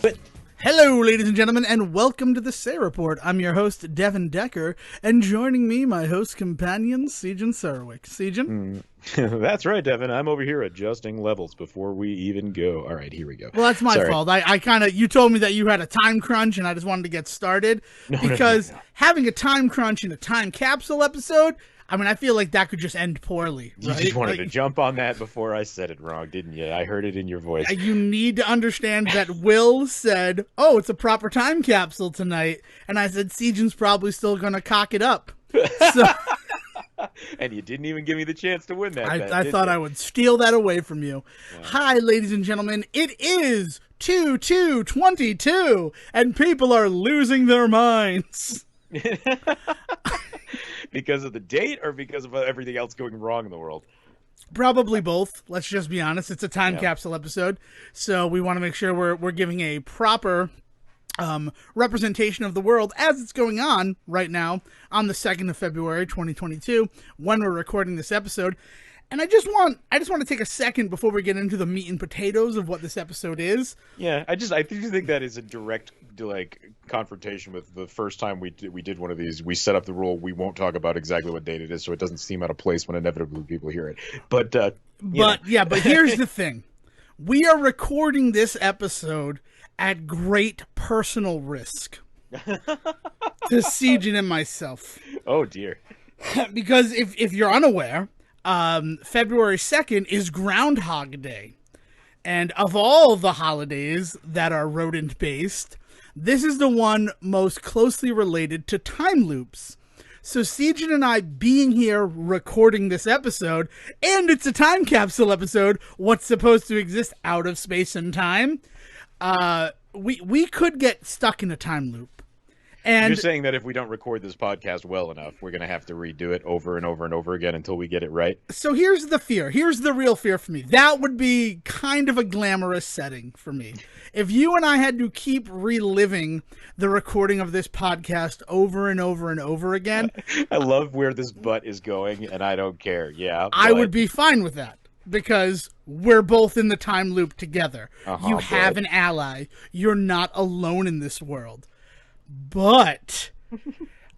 But hello, ladies and gentlemen, and welcome to the Say Report. I'm your host, Devin Decker, and joining me, my host companion, Sejan Sarwick. Sejan? That's right, Devin. I'm over here adjusting levels before we even go. All right, here we go. Well, that's my fault. I kind of, you told me that you had a time crunch, and I just wanted to get started. Because having a time crunch in a time capsule episode, I mean, I feel like that could just end poorly. You just wanted to jump on that before I said it wrong, didn't you? I heard it in your voice. You need to understand that Will said, oh, it's a proper time capsule tonight. And I said, Sejan's probably still going to cock it up. So, and you didn't even give me the chance to win that bet, I thought I would steal that away from you. Yeah. Hi, ladies and gentlemen. It is 2/2/22, and people are losing their minds. Because of the date or because of everything else going wrong in the world? Probably both. Let's just be honest. It's a time capsule episode, so we want to make sure we're giving a proper representation of the world as it's going on right now on the 2nd of February, 2022, when we're recording this episode. And I just want to take a second before we get into the meat and potatoes of what this episode is. Yeah, I think that is a direct confrontation with the first time we did one of these. We set up the rule we won't talk about exactly what date it is, so it doesn't seem out of place when inevitably people hear it. But here's the thing: we are recording this episode at great personal risk to Sejan and myself. Oh dear! Because if you're unaware, February 2nd is Groundhog Day. And of all the holidays that are rodent-based, this is the one most closely related to time loops. So Sejan and I being here recording this episode, and it's a time capsule episode, what's supposed to exist out of space and time, we could get stuck in a time loop. And you're saying that if we don't record this podcast well enough, we're going to have to redo it over and over and over again until we get it right? So here's the fear. Here's the real fear for me. That would be kind of a glamorous setting for me. If you and I had to keep reliving the recording of this podcast over and over and over again. I love where this butt is going, and I don't care. Yeah. I would be fine with that. Because we're both in the time loop together. You have an ally. You're not alone in this world. But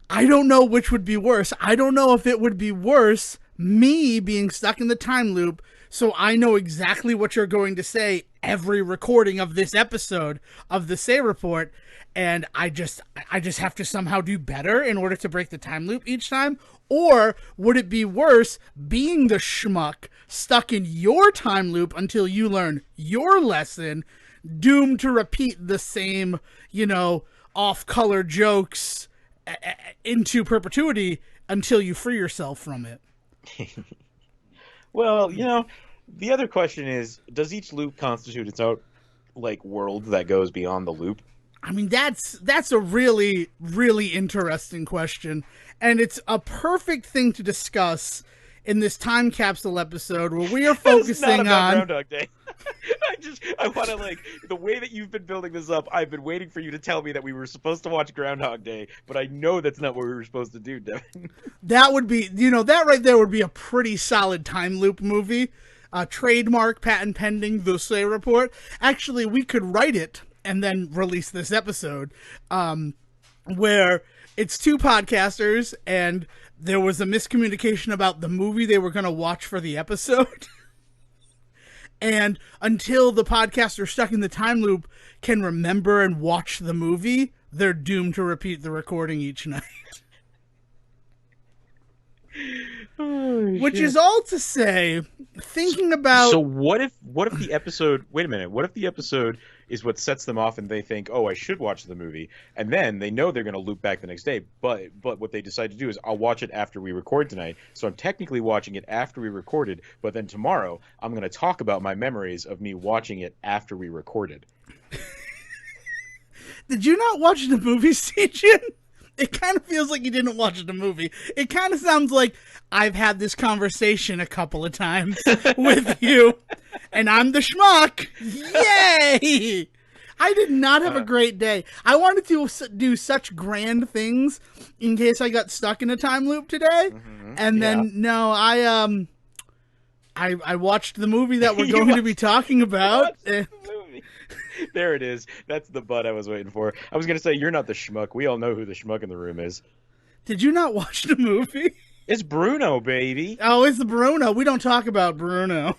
I don't know which would be worse. I don't know if it would be worse me being stuck in the time loop, so I know exactly what you're going to say every recording of this episode of the Say Report, and I just have to somehow do better in order to break the time loop each time. Or would it be worse being the schmuck stuck in your time loop until you learn your lesson, doomed to repeat the same, off-color jokes into perpetuity until you free yourself from it? Well, the other question is, does each loop constitute its own, world that goes beyond the loop? I mean, that's a really, really interesting question, and it's a perfect thing to discuss in this time capsule episode where we are focusing on Groundhog Day. I want to the way that you've been building this up. I've been waiting for you to tell me that we were supposed to watch Groundhog Day, but I know that's not what we were supposed to do, Devin. That would be, that right there would be a pretty solid time loop movie. Trademark, patent pending, the Say Report. Actually, we could write it and then release this episode, where it's two podcasters and there was a miscommunication about the movie they were going to watch for the episode. And until the podcaster stuck in the time loop can remember and watch the movie, they're doomed to repeat the recording each night. Which is all to say, thinking about... So what if the episode... Wait a minute. What if the episode is what sets them off and they think, oh, I should watch the movie, and then they know they're going to loop back the next day, but what they decide to do is, I'll watch it after we record tonight, so I'm technically watching it after we recorded, but then tomorrow I'm going to talk about my memories of me watching it after we recorded. Did you not watch the movie, Sejan? It kind of feels like you didn't watch the movie. It kind of sounds like I've had this conversation a couple of times with you, and I'm the schmuck. Yay! I did not have a great day. I wanted to do such grand things in case I got stuck in a time loop today, and then no, I watched the movie that we're going to be talking about. There it is. That's the butt I was waiting for. I was gonna say you're not the schmuck. We all know who the schmuck in the room is. Did you not watch the movie? It's Bruno, baby. Oh, it's the Bruno. We don't talk about Bruno.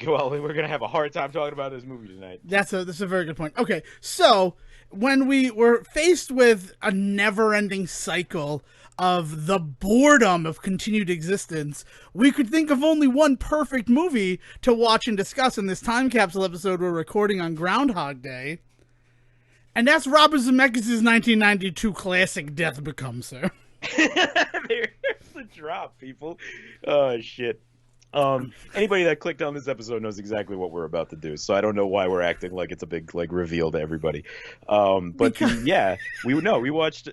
Well, we're gonna have a hard time talking about this movie tonight. That's a very good point. Okay, so when we were faced with a never-ending cycle of the boredom of continued existence, we could think of only one perfect movie to watch and discuss in this time capsule episode we're recording on Groundhog Day. And that's Robert Zemeckis' 1992 classic Death Becomes Her. There's the drop, people. Oh, shit. Anybody that clicked on this episode knows exactly what we're about to do, so I don't know why we're acting like it's a big reveal to everybody. We watched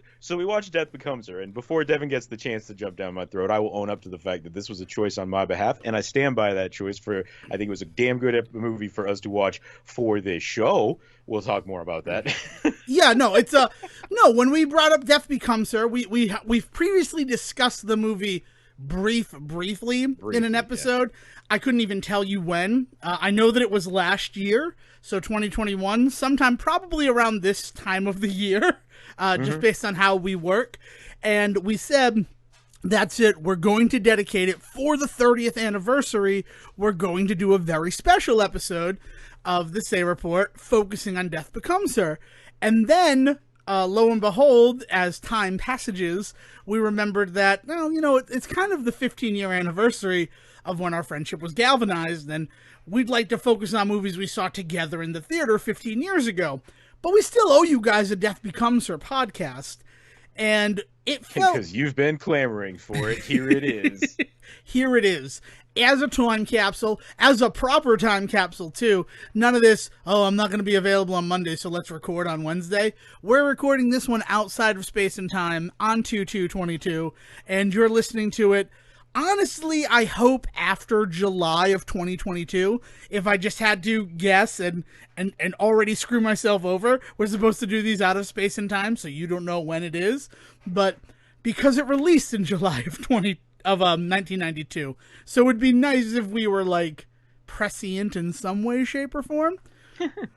Death Becomes Her, and before Devin gets the chance to jump down my throat, I will own up to the fact that this was a choice on my behalf, and I stand by that choice. I think it was a damn good movie for us to watch for this show. We'll talk more about that. Yeah, no, it's no. When we brought up Death Becomes Her, we've previously discussed the movie briefly in an episode. Yeah. I couldn't even tell you when. I know that it was last year, so 2021, sometime probably around this time of the year, just based on how we work. And we said, that's it. We're going to dedicate it for the 30th anniversary. We're going to do a very special episode of the Say Report focusing on Death Becomes Her. And then lo and behold, as time passages, we remembered that, well, it's kind of the 15-year anniversary of when our friendship was galvanized, and we'd like to focus on movies we saw together in the theater 15 years ago. But we still owe you guys a Death Becomes Her podcast, and it felt... Because you've been clamoring for it. Here it is. Here it is. As a time capsule, as a proper time capsule, too. None of this, I'm not going to be available on Monday, so let's record on Wednesday. We're recording this one outside of space and time on 2/2/22, and you're listening to it, honestly, I hope after July of 2022. If I just had to guess and already screw myself over, we're supposed to do these out of space and time, so you don't know when it is. But because it released in July of 1992. So it would be nice if we were prescient in some way, shape, or form. And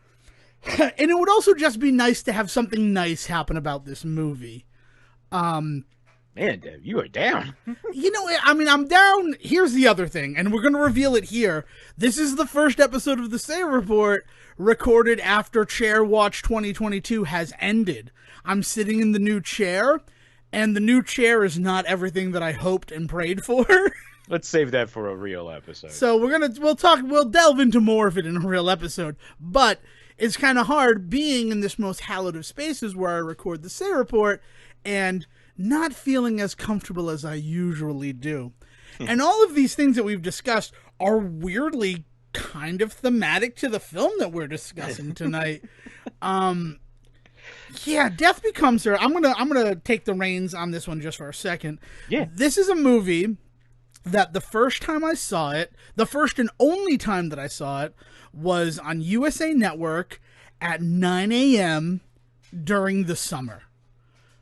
it would also just be nice to have something nice happen about this movie. Man, Dave, you are down. I'm down. Here's the other thing, and we're going to reveal it here. This is the first episode of the Say Report recorded after Chair Watch 2022 has ended. I'm sitting in the new chair, and the new chair is not everything that I hoped and prayed for. Let's save that for a real episode. So we'll delve into more of it in a real episode. But it's kind of hard being in this most hallowed of spaces where I record the Say Report and not feeling as comfortable as I usually do. And all of these things that we've discussed are weirdly kind of thematic to the film that we're discussing tonight. Yeah, Death Becomes Her. I'm gonna take the reins on this one just for a second. Yeah. This is a movie that the first time I saw it, the first and only time that I saw it, was on USA Network at 9 a.m. during the summer.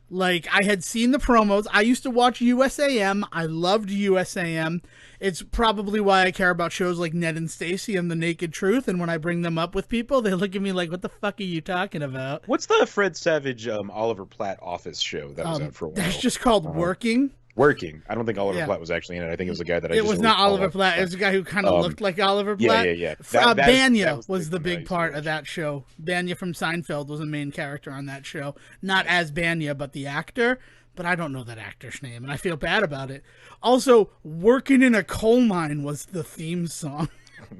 I had seen the promos. I used to watch USAM. I loved USAM. It's probably why I care about shows like Ned and Stacy and The Naked Truth, and when I bring them up with people, they look at me like, what the fuck are you talking about? What's the Fred Savage, Oliver Platt office show that was on for a while? That's just called Working. Working. I don't think Oliver Platt was actually in it. I think it was a guy that I It was not Oliver Platt. It was a guy who kind of looked like Oliver Platt. Yeah. Banya was the big part of that show. Banya from Seinfeld was a main character on that show. Not as Banya, but the actor. But I don't know that actor's name, and I feel bad about it. Also, Working in a Coal Mine was the theme song.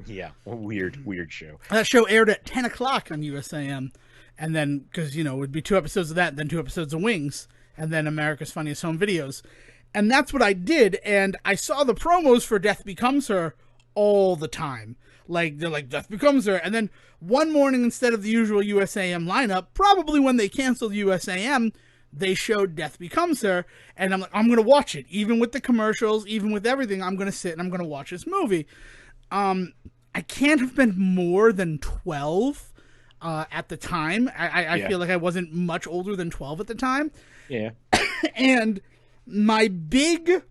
Yeah, a weird show. That show aired at 10 o'clock on USAM. And then, because, it would be 2 episodes of that, and then 2 episodes of Wings, and then America's Funniest Home Videos. And that's what I did, and I saw the promos for Death Becomes Her all the time. They're like, Death Becomes Her. And then one morning, instead of the usual USAM lineup, probably when they canceled USAM, they showed Death Becomes Her, and I'm like, I'm going to watch it. Even with the commercials, even with everything, I'm going to sit and I'm going to watch this movie. I can't have been more than 12 at the time. I feel like I wasn't much older than 12 at the time. Yeah. And my big,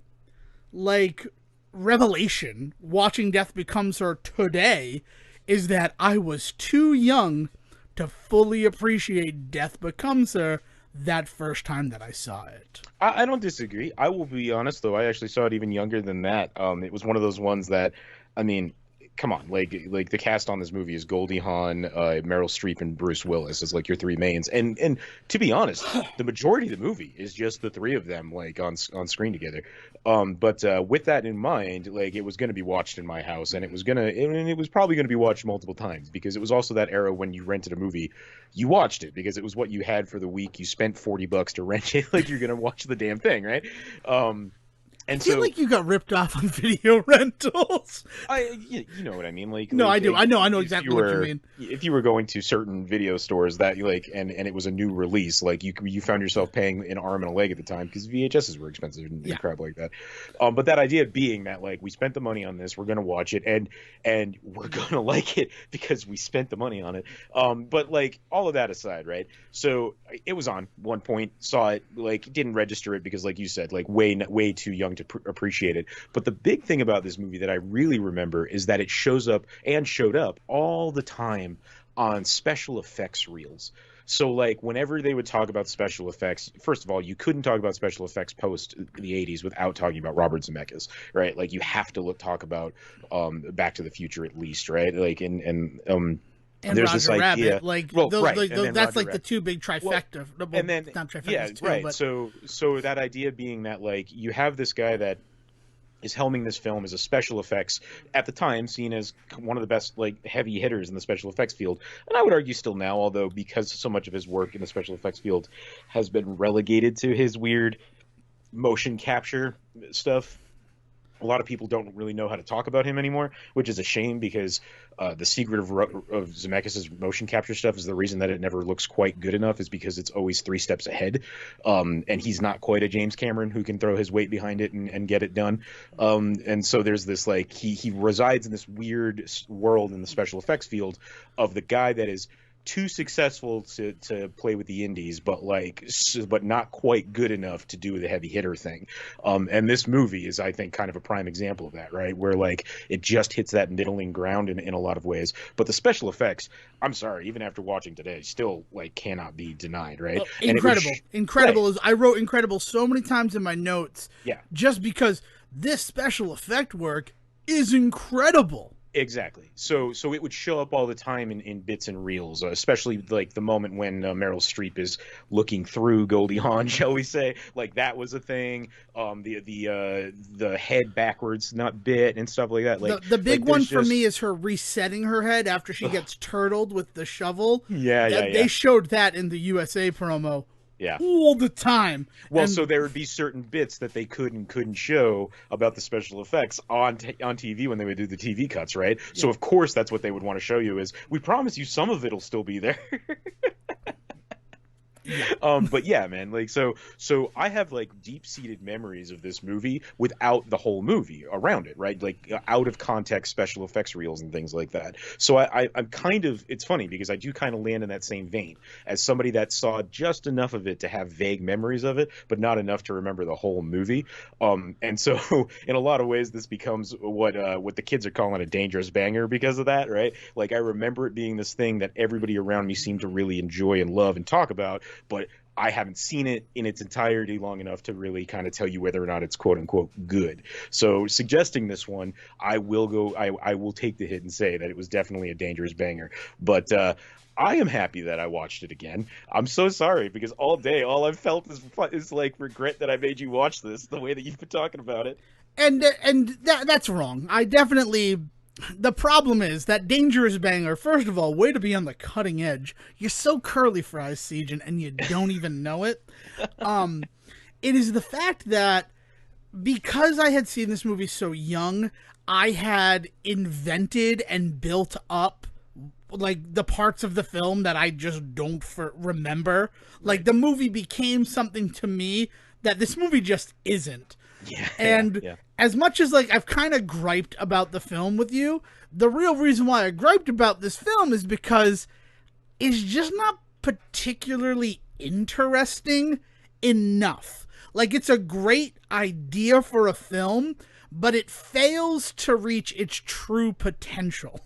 revelation watching Death Becomes Her today is that I was too young to fully appreciate Death Becomes Her that first time that I saw it. I don't disagree. I will be honest, though. I actually saw it even younger than that. It was one of those ones that, I mean, come on, like the cast on this movie is Goldie Hawn, Meryl Streep, and Bruce Willis as like your three mains. And to be honest, the majority of the movie is just the three of them like on screen together. But with that in mind, like it was going to be watched in my house, and it was probably going to be watched multiple times because it was also that era when you rented a movie, you watched it because it was what you had for the week. You spent $40 to rent it, like you're going to watch the damn thing, right? And I feel like you got ripped off on video rentals. You know what I mean? Like, no, like, I do. Like, I know exactly what you mean. If you were going to certain video stores that you like, and it was a new release, like you found yourself paying an arm and a leg at the time because VHSs were expensive and crap like that. But that idea being that like we spent the money on this, we're gonna watch it, and we're gonna like it because we spent the money on it. But like all of that aside, right? So it was on one point, saw it, like didn't register it because like you said, like way too young to appreciate it. But the big thing about this movie that I really remember is that it shows up and showed up all the time on special effects reels. So like whenever they would talk about special effects, first of all, you couldn't talk about special effects post the 80s without talking about Robert Zemeckis, right? Like you have to talk about Back to the Future at least, right? Like and there's Roger this idea, Rabbit, like well, those, right, like and then that's Roger like the two big trifecta. Well, and then not trifectas, yeah, too, right. But... So that idea being that like you have this guy that is helming this film as a special effects at the time seen as one of the best like heavy hitters in the special effects field, and I would argue still now, although because so much of his work in the special effects field has been relegated to his weird motion capture stuff. A lot of people don't really know how to talk about him anymore, which is a shame because the secret of Zemeckis' motion capture stuff is the reason that it never looks quite good enough is because it's always 3 steps ahead. And he's not quite a James Cameron who can throw his weight behind it and get it done. And so there's this like he resides in this weird world in the special effects field of the guy that is too successful to play with the indies, but not quite good enough to do the heavy hitter thing. And this movie is, I think, kind of a prime example of that, right? Where like it just hits that middling ground in a lot of ways. But the special effects, I'm sorry, even after watching today, still like cannot be denied, right? Incredible. Right. I wrote incredible so many times in my notes. Yeah. Just because this special effect work is incredible. Exactly. So it would show up all the time in bits and reels, especially like the moment when Meryl Streep is looking through Goldie Hawn, shall we say? Like that was a thing. The head backwards not bit and stuff like that. Like the big one for me is her resetting her head after she gets turtled with the shovel. Yeah. They showed that in the USA promo. Yeah, all the time. Well, so there would be certain bits that they couldn't show about the special effects on TV when they would do the TV cuts, right? Yeah. So of course that's what they would want to show you is we promise you some of it'll still be there. But yeah, man, like so I have like deep-seated memories of this movie without the whole movie around it, right? Like out of context special effects reels and things like that. So I'm kind of, it's funny because I do kind of land in that same vein as somebody that saw just enough of it to have vague memories of it, but not enough to remember the whole movie. And so in a lot of ways this becomes what the kids are calling a dangerous banger because of that, right? Like I remember it being this thing that everybody around me seemed to really enjoy and love and talk about, but I haven't seen it in its entirety long enough to really kind of tell you whether or not it's quote unquote good. So suggesting this one, I will take the hit and say that it was definitely a dangerous banger. But I am happy that I watched it again. I'm so sorry because all day all I've felt is like regret that I made you watch this the way that you've been talking about it. And that's wrong. I definitely. The problem is that dangerous banger, first of all, way to be on the cutting edge. You're so curly fries, Sejan, and you don't even know it. It is the fact that because I had seen this movie so young, I had invented and built up like the parts of the film that I just don't remember. Like the movie became something to me that this movie just isn't. Yeah, and as much as like I've kind of griped about the film with you, the real reason why I griped about this film is because it's just not particularly interesting enough. Like it's a great idea for a film, but it fails to reach its true potential.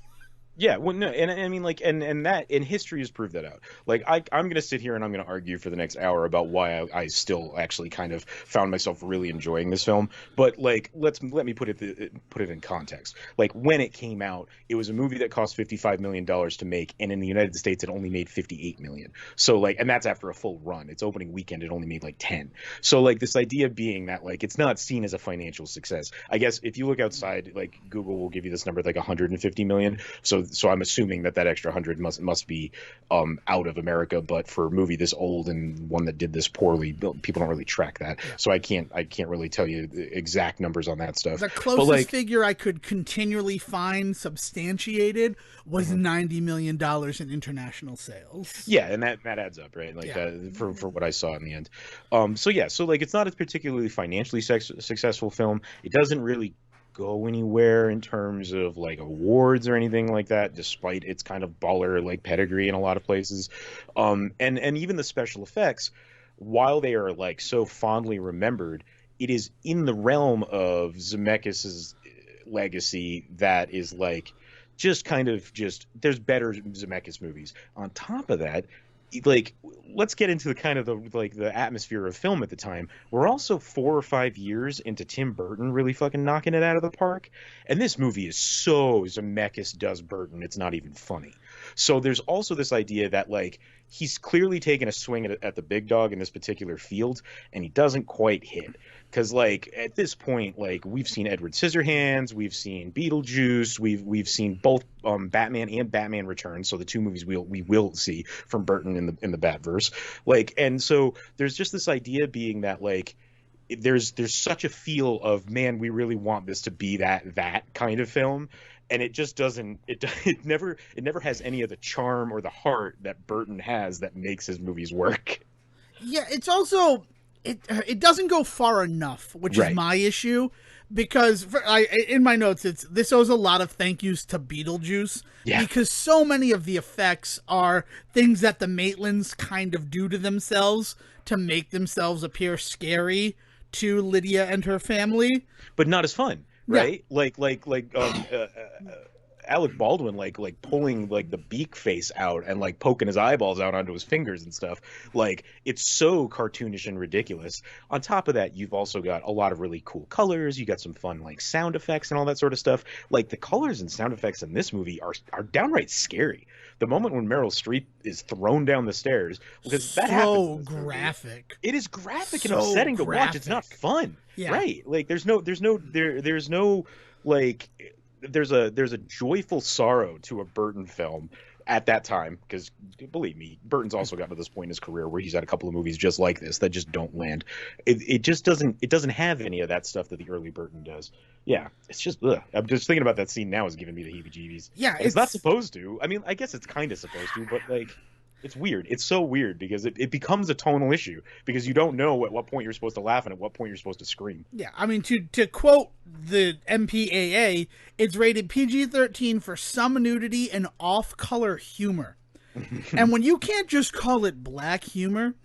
Yeah, well, no, and I mean, like, and that, and history has proved that out. Like, I'm gonna sit here and I'm gonna argue for the next hour about why I still actually kind of found myself really enjoying this film. But like, let me put it in context. Like, when it came out, it was a movie that cost $55 million to make, and in the United States, it only made 58 million. So like, and that's after a full run. Its opening weekend, it only made like 10. So like, this idea being that like it's not seen as a financial success. I guess if you look outside, like Google will give you this number like 150 million. So I'm assuming that extra 100 must be out of America. But for a movie this old and one that did this poorly, people don't really track that. So I can't really tell you the exact numbers on that stuff. The closest figure I could continually find substantiated was $90 million in international sales. Yeah, and that adds up, right? Like for what I saw in the end. So like it's not a particularly financially successful film. It doesn't really go anywhere in terms of like awards or anything like that, despite its kind of baller like pedigree in a lot of places. And even the special effects, while they are like so fondly remembered, it is in the realm of Zemeckis's legacy that is like just there's better Zemeckis movies. On top of that, like let's get into the kind of the atmosphere of film at the time. We're also 4 or 5 years into Tim Burton really fucking knocking it out of the park, and this movie is so Zemeckis does Burton, it's not even funny. So there's also this idea that like he's clearly taken a swing at the big dog in this particular field, and he doesn't quite hit. Because like at this point, like we've seen Edward Scissorhands, we've seen Beetlejuice, we've seen both Batman and Batman Returns, so the two movies we will see from Burton in the Batverse. Like, and so there's just this idea being that like there's such a feel of, man, we really want this to be that kind of film, and it just doesn't. It never has any of the charm or the heart that Burton has that makes his movies work. Yeah, it's also. It doesn't go far enough, which is my issue, because in my notes this owes a lot of thank yous to Beetlejuice, because so many of the effects are things that the Maitlands kind of do to themselves to make themselves appear scary to Lydia and her family, but not as fun, right? Yeah. Alec Baldwin like pulling like the beak face out and like poking his eyeballs out onto his fingers and stuff. Like it's so cartoonish and ridiculous. On top of that, you've also got a lot of really cool colors. You got some fun like sound effects and all that sort of stuff. Like the colors and sound effects in this movie are downright scary. The moment when Meryl Streep is thrown down the stairs, because that happens. So graphic. It is graphic and upsetting to watch. It's not fun, right? Like there's no like. There's a joyful sorrow to a Burton film at that time, because believe me, Burton's also gotten to this point in his career where he's had a couple of movies just like this that just don't land. It just doesn't have any of that stuff that the early Burton does. Yeah, it's just I'm just thinking about that scene now is giving me the heebie-jeebies. Yeah, it's not supposed to. I mean, I guess it's kind of supposed to, but like. It's weird. It's so weird because it becomes a tonal issue because you don't know at what point you're supposed to laugh and at what point you're supposed to scream. Yeah, I mean, to quote the MPAA, it's rated PG-13 for some nudity and off-color humor. And when you can't just call it black humor,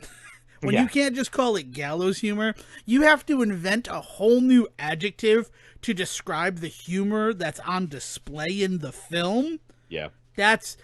when you can't just call it gallows humor, you have to invent a whole new adjective to describe the humor that's on display in the film. Yeah. That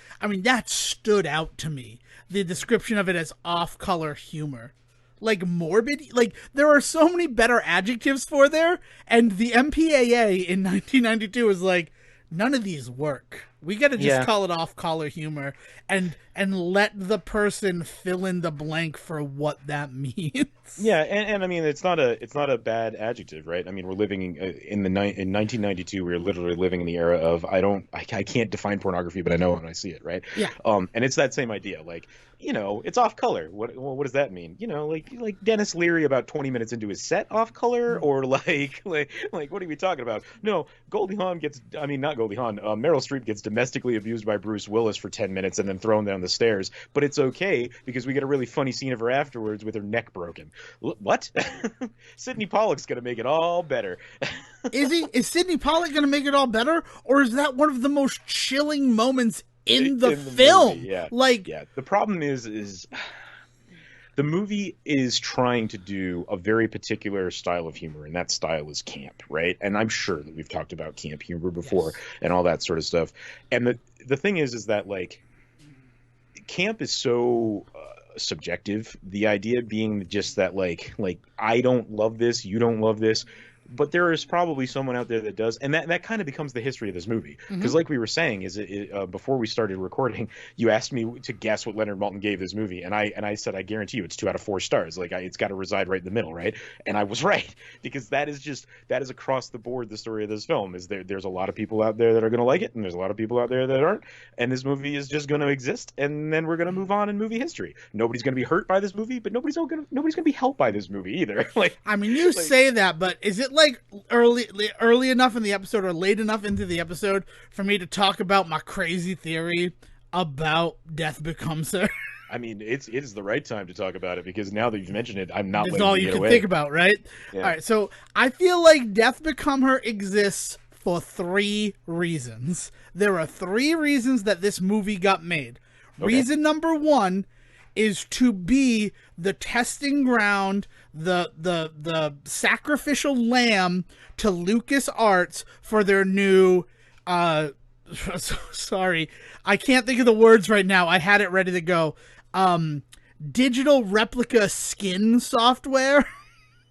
stood out to me. The description of it as off-color humor. Like morbid. Like, there are so many better adjectives for there, and the MPAA in 1992 was like, none of these work. We gotta just call it off-color humor and let the person fill in the blank for what that means. Yeah, and I mean it's not a bad adjective, right? I mean we're living in 1992. We're literally living in the era of I can't define pornography, but I know when I see it, right? Yeah. And it's that same idea, like it's off color. What does that mean? Like Dennis Leary about 20 minutes into his set off color, or like what are we talking about? No, Goldie Hawn not Goldie Hawn. Meryl Streep gets domestically abused by Bruce Willis for 10 minutes and then thrown down the stairs, but it's okay because we get a really funny scene of her afterwards with her neck broken. What? Sidney Pollack's gonna make it all better. Is he? Is Sidney Pollack gonna make it all better, or is that one of the most chilling moments in the film? Movie, yeah. Like, the problem is the movie is trying to do a very particular style of humor, and that style is camp, right? And I'm sure that we've talked about camp humor before and all that sort of stuff. And the thing is that like camp is so subjective. The idea being just that like I don't love this, you don't love this, but there is probably someone out there that does, and that kind of becomes the history of this movie. Because like we were saying, before we started recording, you asked me to guess what Leonard Maltin gave this movie, and I said I guarantee you it's 2 out of 4 stars. Like it's got to reside right in the middle, right? And I was right, because that is across the board the story of this film. Is there's a lot of people out there that are going to like it, and there's a lot of people out there that aren't, and this movie is just going to exist, and then we're going to move on in movie history. Nobody's going to be hurt by this movie, but nobody's going to be helped by this movie either. Like I mean, you say that, but is it like early enough in the episode or late enough into the episode for me to talk about my crazy theory about Death Becomes Her? I mean, it is the right time to talk about it, because now that you've mentioned it, I'm not. That's all you can think about, right? Yeah. All right, so I feel like Death Become Her exists for 3 reasons. There are 3 reasons that this movie got made. Okay. Reason number 1 is to be the testing ground, the sacrificial lamb to LucasArts for their new sorry, I can't think of the words right now. I had it ready to go. Digital replica skin software.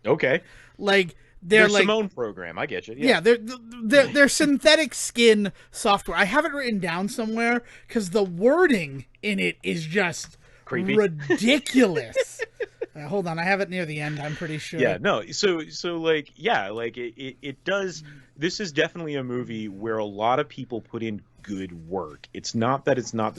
Okay. Like their Simone program. I get you. Yeah, they're synthetic skin software. I have it written down somewhere because the wording in it is just creepy, ridiculous. Hold on, I have it near the end, I'm pretty sure. Yeah, no, so like, yeah, like it does. This is definitely a movie where a lot of people put in good work. It's not that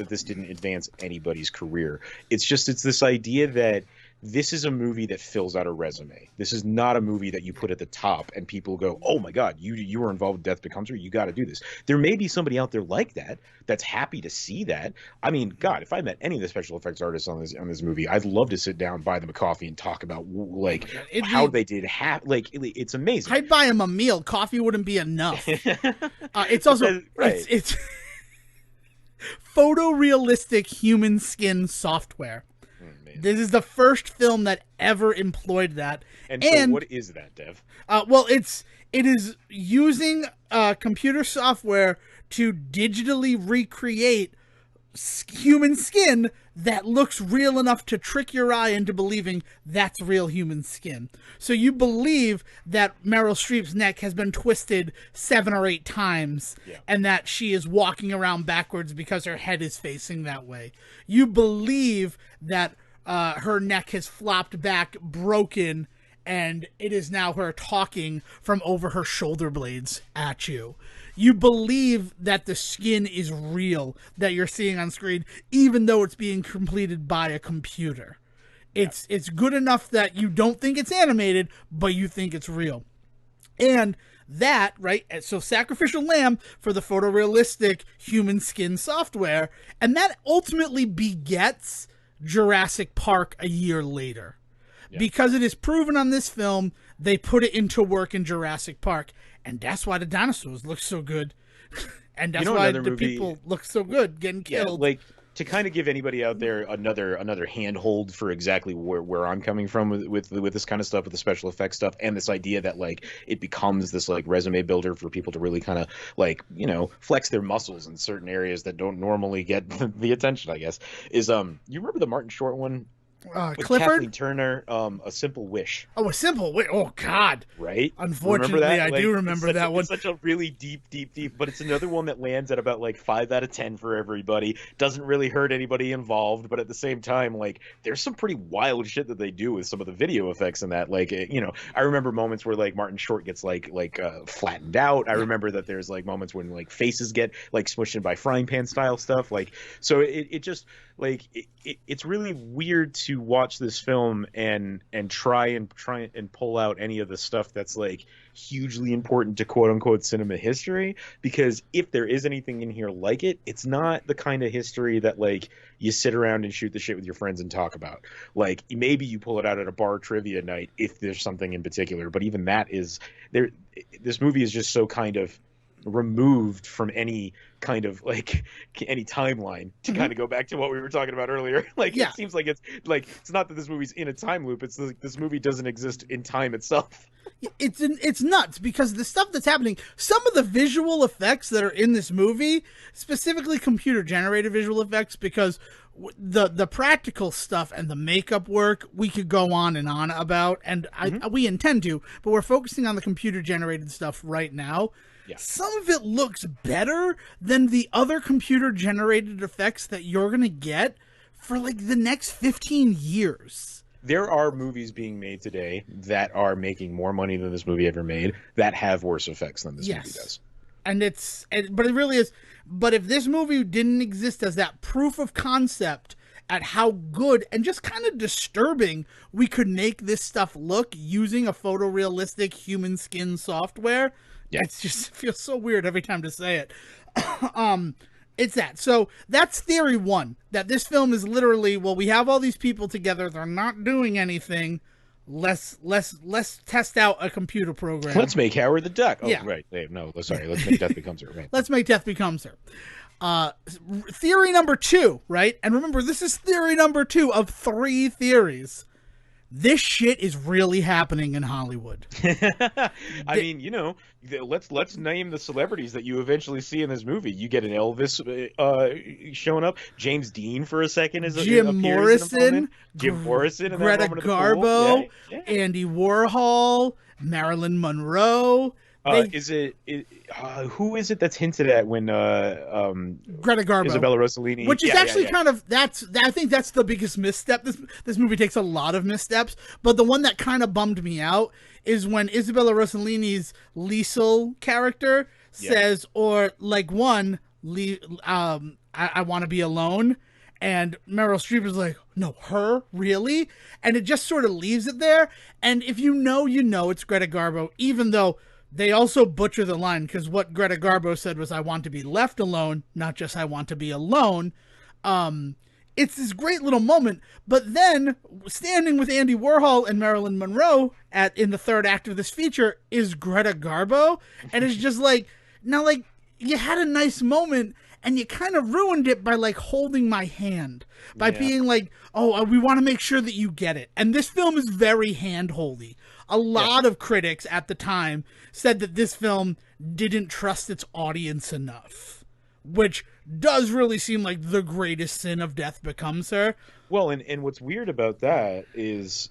this didn't advance anybody's career. It's this idea that this is a movie that fills out a resume. This is not a movie that you put at the top and people go, oh my God, you were involved with Death Becomes Her, you got to do this. There may be somebody out there like that that's happy to see that. I mean, God, if I met any of the special effects artists on this movie, I'd love to sit down, buy them a coffee, and talk about like how they did it's amazing. I'd buy them a meal. Coffee wouldn't be enough. It's also it's photorealistic human skin software. This is the first film that ever employed that. And so what is that, Dev? Well, it is using computer software to digitally recreate human skin that looks real enough to trick your eye into believing that's real human skin. So you believe that Meryl Streep's neck has been twisted 7 or 8 times, and that she is walking around backwards because her head is facing that way. You believe that her neck has flopped back, broken, and it is now her talking from over her shoulder blades at you. You believe that the skin is real that you're seeing on screen, even though it's being completed by a computer. It's good enough that you don't think it's animated, but you think it's real. And that, right, so sacrificial lamb for the photorealistic human skin software, and that ultimately begets Jurassic Park a year later. Because it is proven on this film, they put it into work in Jurassic Park, and that's why the dinosaurs look so good. And that's why the people look so good getting killed. Like, to kind of give anybody out there another handhold for exactly where I'm coming from with this kind of stuff, with the special effects stuff, and this idea that like it becomes this like resume builder for people to really kind of like, you know, flex their muscles in certain areas that don't normally get the attention, I guess, is you remember the Martin Short one? Clifford? Kathleen Turner, A Simple Wish. Oh, A Simple Wish. Oh, God. Right? Unfortunately, I do remember that one. It's such a really deep, but it's another one that lands at about like 5 out of 10 for everybody. Doesn't really hurt anybody involved, but at the same time, like, there's some pretty wild shit that they do with some of the video effects in that. Like, you know, I remember moments where like Martin Short gets like flattened out. I remember that there's like moments when like faces get like smushed in by frying pan style stuff. Like, so it just like it's really weird to watch this film and try and pull out any of the stuff that's like hugely important to quote unquote cinema history, because if there is anything in here like it, it's not the kind of history that like you sit around and shoot the shit with your friends and talk about. Like maybe you pull it out at a bar trivia night if there's something in particular, but even that is there. This movie is just so kind of removed from any kind of like any timeline to kind of go back to what we were talking about earlier. Like Yeah. it seems like it's not that this movie's in a time loop. It's like this movie doesn't exist in time itself. It's nuts because the stuff that's happening, some of the visual effects that are in this movie, specifically computer generated visual effects, because the practical stuff and the makeup work we could go on and on about, and we intend to, but we're focusing on the computer generated stuff right now. Yeah. Some of it looks better than the other computer generated effects that you're gonna get for like the next 15 years. There are movies being made today that are making more money than this movie ever made that have worse effects than this movie does. But it really is. But if this movie didn't exist as that proof of concept at how good and just kind of disturbing we could make this stuff look using a photorealistic human skin software, it just feels so weird every time to say it. It's that. So that's theory one, that this film is literally, well, we have all these people together. They're not doing anything. Let's test out a computer program. Let's make Howard the Duck. Oh, yeah. Right. No, sorry. Let's make Death Becomes Her. Right. Let's make Death Becomes Her. Theory number 2, right? And remember, this is theory number 2 of 3 theories. This shit is really happening in Hollywood. I mean, you know, let's name the celebrities that you eventually see in this movie. You get an Elvis showing up. James Dean for a second is Jim Morrison, Greta Garbo, Andy Warhol, Marilyn Monroe. Who is it that's hinted at when Greta Garbo, Isabella Rossellini, which is actually kind of I think that's the biggest misstep. This movie takes a lot of missteps, but the one that kind of bummed me out is when Isabella Rossellini's Liesel character says, or like I want to be alone. And Meryl Streep is like, no, her? Really? And it just sort of leaves it there. And if you know it's Greta Garbo, even though they also butcher the line, because what Greta Garbo said was, I want to be left alone, not just I want to be alone. It's this great little moment. But then, standing with Andy Warhol and Marilyn Monroe in the third act of this feature is Greta Garbo. And it's just like, now, like, you had a nice moment, and you kind of ruined it by, like, holding my hand. By being like, oh, we want to make sure that you get it. And this film is very hand-holdy. A lot of critics at the time said that this film didn't trust its audience enough, which does really seem like the greatest sin of Death Becomes Her. Well, and what's weird about that is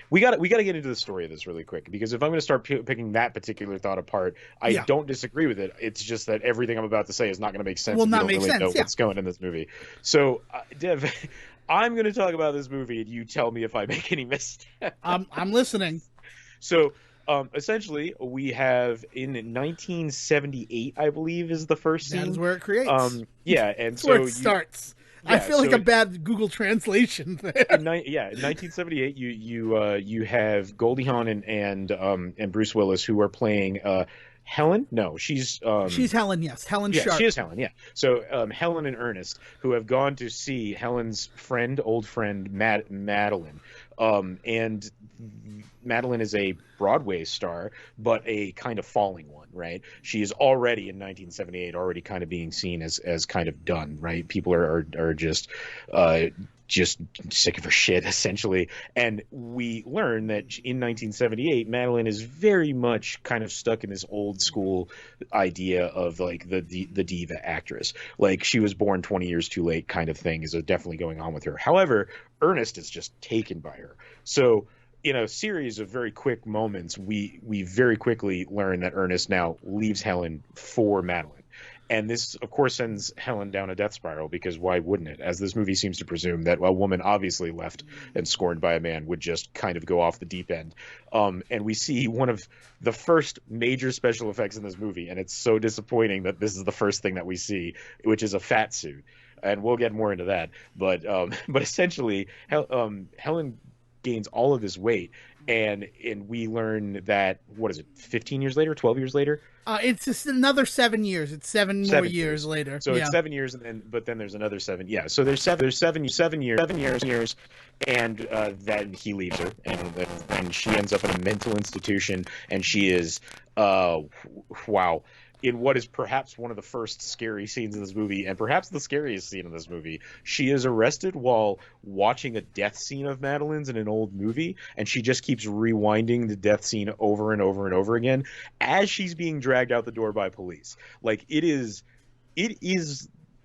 we got to get into the story of this really quick, because if I'm going to start picking that particular thought apart, I don't disagree with it. It's just that everything I'm about to say is not going to make sense. Will if not you don't make really sense. Know what's going in this movie. So, Dev, I'm going to talk about this movie, and you tell me if I make any mistakes. I'm listening. So, essentially, we have in 1978, I believe, is the first scene. That is where it creates. And That's so where it starts. I feel like a bad Google translation there. In 1978, you have Goldie Hawn and Bruce Willis, who are playing Helen. No, she's Helen. Yes, Helen Sharp. She is Helen. Yeah. So Helen and Ernest, who have gone to see Helen's old friend Madeline, and Madeline is a Broadway star, but a kind of falling one, right? She is already in 1978 already kind of being seen as kind of done, right? People are just sick of her shit, essentially. And we learn that in 1978, Madeline is very much kind of stuck in this old school idea of like the diva actress. Like, she was born 20 years too late kind of thing is definitely going on with her. However, Ernest is just taken by her. So in a series of very quick moments, we very quickly learn that Ernest now leaves Helen for Madeline. And this, of course, sends Helen down a death spiral, because why wouldn't it? As this movie seems to presume that a woman obviously left and scorned by a man would just kind of go off the deep end. And we see one of the first major special effects in this movie, and it's so disappointing that this is the first thing that we see, which is a fat suit. And we'll get more into that. But essentially, Helen gains all of this weight, and we learn that, what is it, 15 years later, 12 years later? It's just another 7 years. It's seven more years later. So it's 7 years, but then there's another 7. Yeah. So there's seven years, and then he leaves her, and she ends up in a mental institution, and she is wow. in what is perhaps one of the first scary scenes in this movie, and perhaps the scariest scene in this movie. She is arrested while watching a death scene of Madeline's in an old movie, and she just keeps rewinding the death scene over and over and over again as she's being dragged out the door by police. Like, it is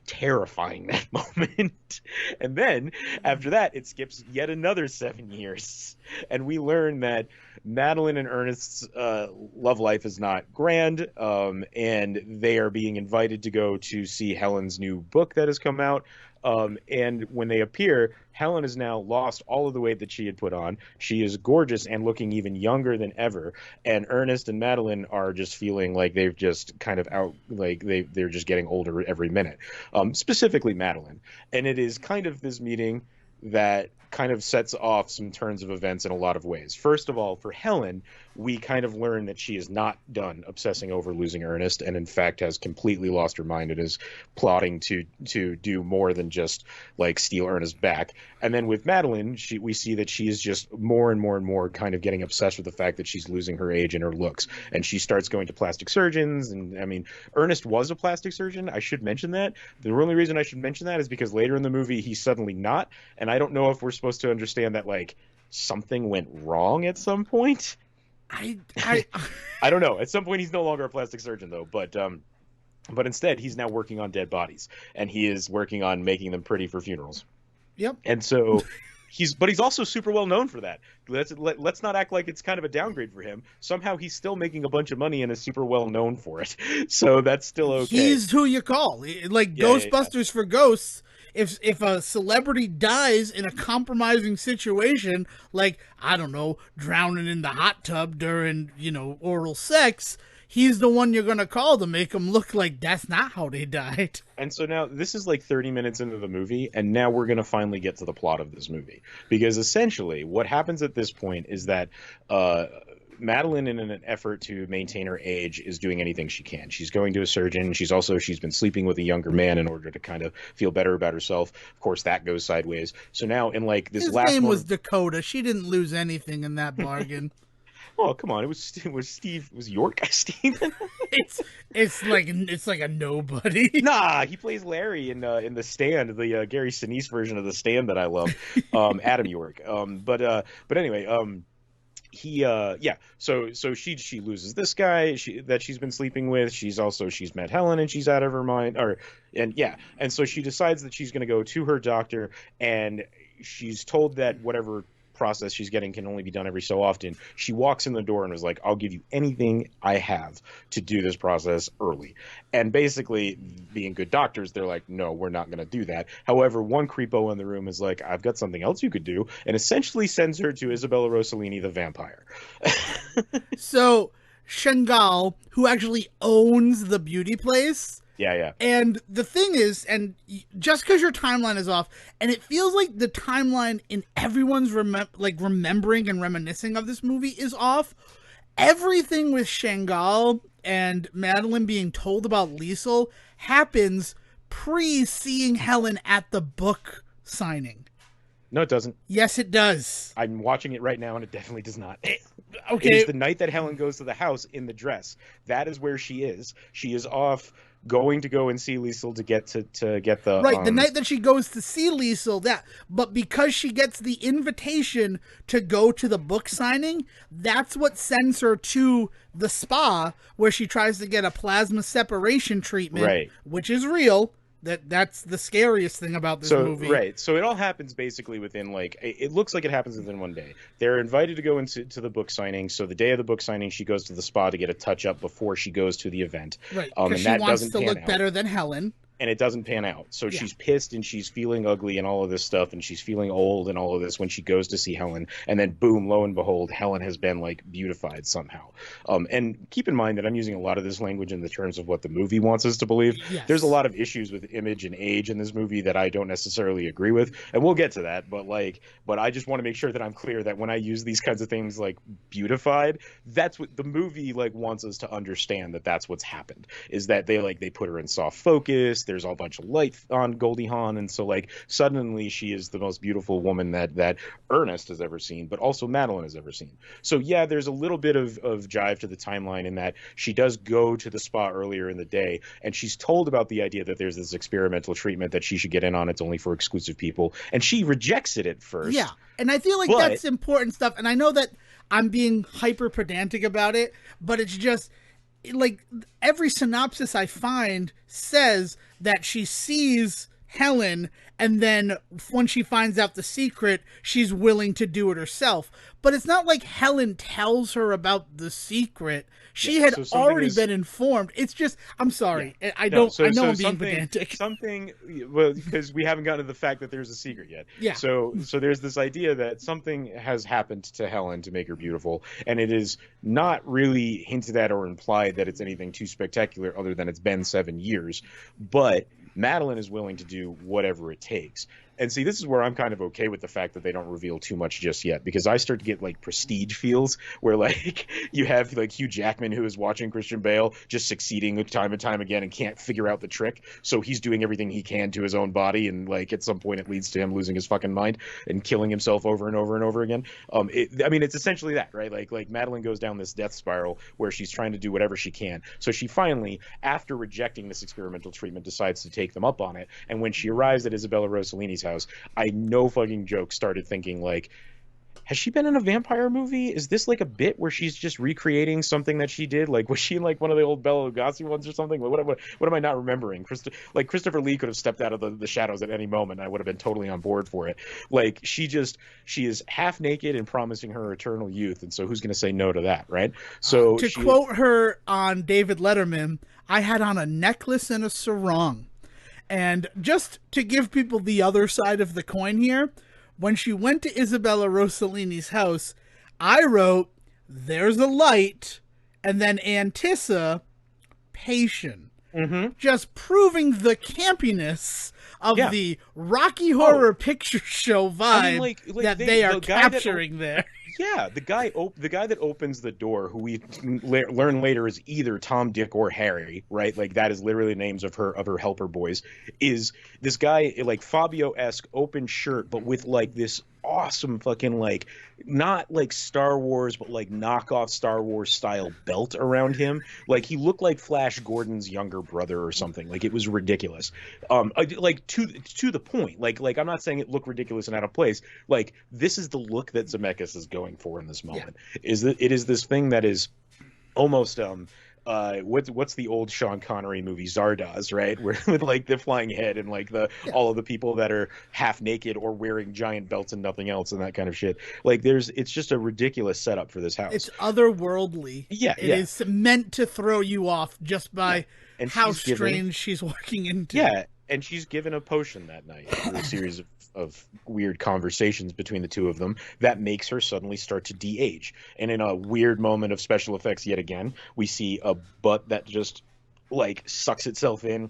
terrifying, that moment. And then after that, it skips yet another 7 years, and we learn that Madeline and Ernest's love life is not grand, and they are being invited to go to see Helen's new book that has come out. And when they appear, Helen has now lost all of the weight that she had put on. She is gorgeous and looking even younger than ever. And Ernest and Madeline are just feeling like they've just kind of they're just getting older every minute. Specifically Madeline. And it is kind of this meeting that kind of sets off some turns of events in a lot of ways. First of all, for Helen, we kind of learn that she is not done obsessing over losing Ernest, and in fact has completely lost her mind and is plotting to do more than just like steal Ernest back. And then with Madeline, we see that she is just more and more and more kind of getting obsessed with the fact that she's losing her age and her looks, and she starts going to plastic surgeons. And I mean, Ernest was a plastic surgeon. I should mention that. The only reason I should mention that is because later in the movie he's suddenly not, and I don't know if we're supposed to understand that like something went wrong at some point. I don't know. At some point he's no longer a plastic surgeon though, but instead he's now working on dead bodies, and he is working on making them pretty for funerals. Yep. And so he's also super well known for that. Let's not act like it's kind of a downgrade for him. Somehow he's still making a bunch of money and is super well known for it. So that's still okay. He's who you call. Like Ghostbusters for ghosts. If a celebrity dies in a compromising situation, like, I don't know, drowning in the hot tub during, oral sex, he's the one you're going to call to make him look like that's not how they died. And so now this is like 30 minutes into the movie, and now we're going to finally get to the plot of this movie. Because essentially what happens at this point is that Madeline, in an effort to maintain her age, is doing anything she can. She's going to a surgeon. She's been sleeping with a younger man in order to kind of feel better about herself. Of course, that goes sideways. So now in like this last name was Dakota. She didn't lose anything in that bargain. Oh, come on. It was Steve. It was York, Steven. it's like a nobody. Nah, he plays Larry in The Stand, the Gary Sinise version of The Stand that I love. Adam York. But anyway, so she loses this guy that she's been sleeping with. She's met Helen and she's out of her mind, and so she decides that she's going to go to her doctor, and she's told that whatever process she's getting can only be done every so often. She walks in the door and was like, I'll give you anything I have to do this process early. And basically, being good doctors, they're like, no, we're not going to do that. However, one creepo in the room is like, I've got something else you could do, and essentially sends her to Isabella Rossellini, the vampire. So Shangal, who actually owns the beauty place. Yeah. And the thing is, and just because your timeline is off, and it feels like the timeline in everyone's remembering and reminiscing of this movie is off, everything with Shangal and Madeline being told about Liesel happens pre-seeing Helen at the book signing. No, it doesn't. Yes, it does. I'm watching it right now, and it definitely does not. Okay. It is the night that Helen goes to the house in the dress. That is where she is. She is off going to go and see Liesel to get the right, the night that she goes to see Liesel, but because she gets the invitation to go to the book signing, that's what sends her to the spa where she tries to get a plasma separation treatment, right, which is real. That's the scariest thing about this movie. Right. So it all happens basically within it looks like it happens within one day. They're invited to go into the book signing. So the day of the book signing, she goes to the spa to get a touch up before she goes to the event. Right. Because she wants to look better than Helen. And it doesn't pan out. So she's pissed and she's feeling ugly and all of this stuff, and she's feeling old and all of this when she goes to see Helen. And then boom, lo and behold, Helen has been beautified somehow. And keep in mind that I'm using a lot of this language in the terms of what the movie wants us to believe. Yes. There's a lot of issues with image and age in this movie that I don't necessarily agree with, and we'll get to that. But I just want to make sure that I'm clear that when I use these kinds of things like beautified, that's what the movie wants us to understand, that's what's happened, is that they put her in soft focus. There's a bunch of light on Goldie Hawn, and so like suddenly she is the most beautiful woman that Ernest has ever seen, but also Madeline has ever seen. So yeah, there's a little bit of jive to the timeline in that she does go to the spa earlier in the day, and she's told about the idea that there's this experimental treatment that she should get in on. It's only for exclusive people, and she rejects it at first. Yeah, and I feel like that's important stuff, and I know that I'm being hyper pedantic about it, but it's just like every synopsis I find says that she sees Helen, and then when she finds out the secret, she's willing to do it herself. But it's not like Helen tells her about the secret. She had already been informed. It's just, I'm sorry. Yeah. I know I'm being pedantic. Well, because we haven't gotten to the fact that there's a secret yet. Yeah. So there's this idea that something has happened to Helen to make her beautiful, and it is not really hinted at or implied that it's anything too spectacular other than it's been 7 years. But Madeline is willing to do whatever it takes. And see, this is where I'm kind of okay with the fact that they don't reveal too much just yet, because I start to get like Prestige feels where like you have like Hugh Jackman, who is watching Christian Bale just succeeding time and time again and can't figure out the trick. So he's doing everything he can to his own body. And like at some point it leads to him losing his fucking mind and killing himself over and over and over again. It's essentially that, right? Like Madeline goes down this death spiral where she's trying to do whatever she can. So she finally, after rejecting this experimental treatment, decides to take them up on it. And when she arrives at Isabella Rossellini's house, I no fucking joke started thinking like, has she been in a vampire movie? Is this like a bit where she's just recreating something that she did? Like, was she in like one of the old Bela Lugosi ones or something? What am I not remembering? Christopher Lee could have stepped out of the shadows at any moment. I would have been totally on board for it. Like, she is half naked and promising her eternal youth. And so who's going to say no to that, right? So to quote her on David Letterman, I had on a necklace and a sarong. And just to give people the other side of the coin here, when she went to Isabella Rossellini's house, I wrote, there's a light, and then anticipation. Mm-hmm. Just proving the campiness of the Rocky Horror Picture Show vibe that they are capturing there. Yeah, the guy that opens the door, who we learn later is either Tom, Dick, or Harry, right? Like that is literally the names of her helper boys. Is this guy like Fabio-esque open shirt, but with like this awesome fucking like not like Star Wars but like knockoff Star Wars style belt around him. Like he looked like Flash Gordon's younger brother or something. Like it was ridiculous. Like to the point. Like I'm not saying it looked ridiculous and out of place. Like this is the look that Zemeckis is going for in this moment. Yeah. It is this thing that is almost what's the old Sean Connery movie Zardoz, right? Where with like the flying head and like all of the people that are half naked or wearing giant belts and nothing else and that kind of shit. Like it's just a ridiculous setup for this house. It's otherworldly. Yeah, it is meant to throw you off just by how strange she's walking into. Yeah, and she's given a potion that night through a series of weird conversations between the two of them that makes her suddenly start to de-age. And in a weird moment of special effects yet again, we see a butt that just like sucks itself in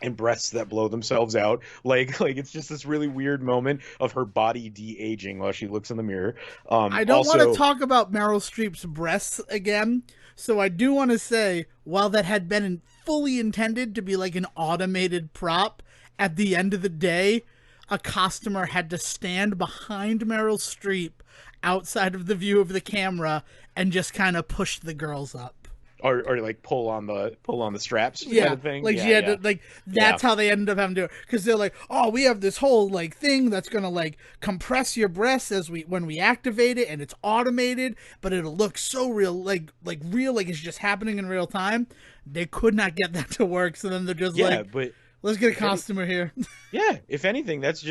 and breasts that blow themselves out. Like it's just this really weird moment of her body de-aging while she looks in the mirror. I don't want to talk about Meryl Streep's breasts again, so I do want to say, while that had been fully intended to be like an automated prop, at the end of the day, a costumer had to stand behind Meryl Streep outside of the view of the camera and just kind of push the girls up. Or like pull on the straps kind of thing. Like she had to, like that's how they ended up having to do it, because they're like, oh, we have this whole like thing that's gonna like compress your breasts when we activate it, and it's automated, but it'll look so real, like real, like it's just happening in real time. They could not get that to work, so then they're just but let's get a costumer here. Yeah, if anything, that's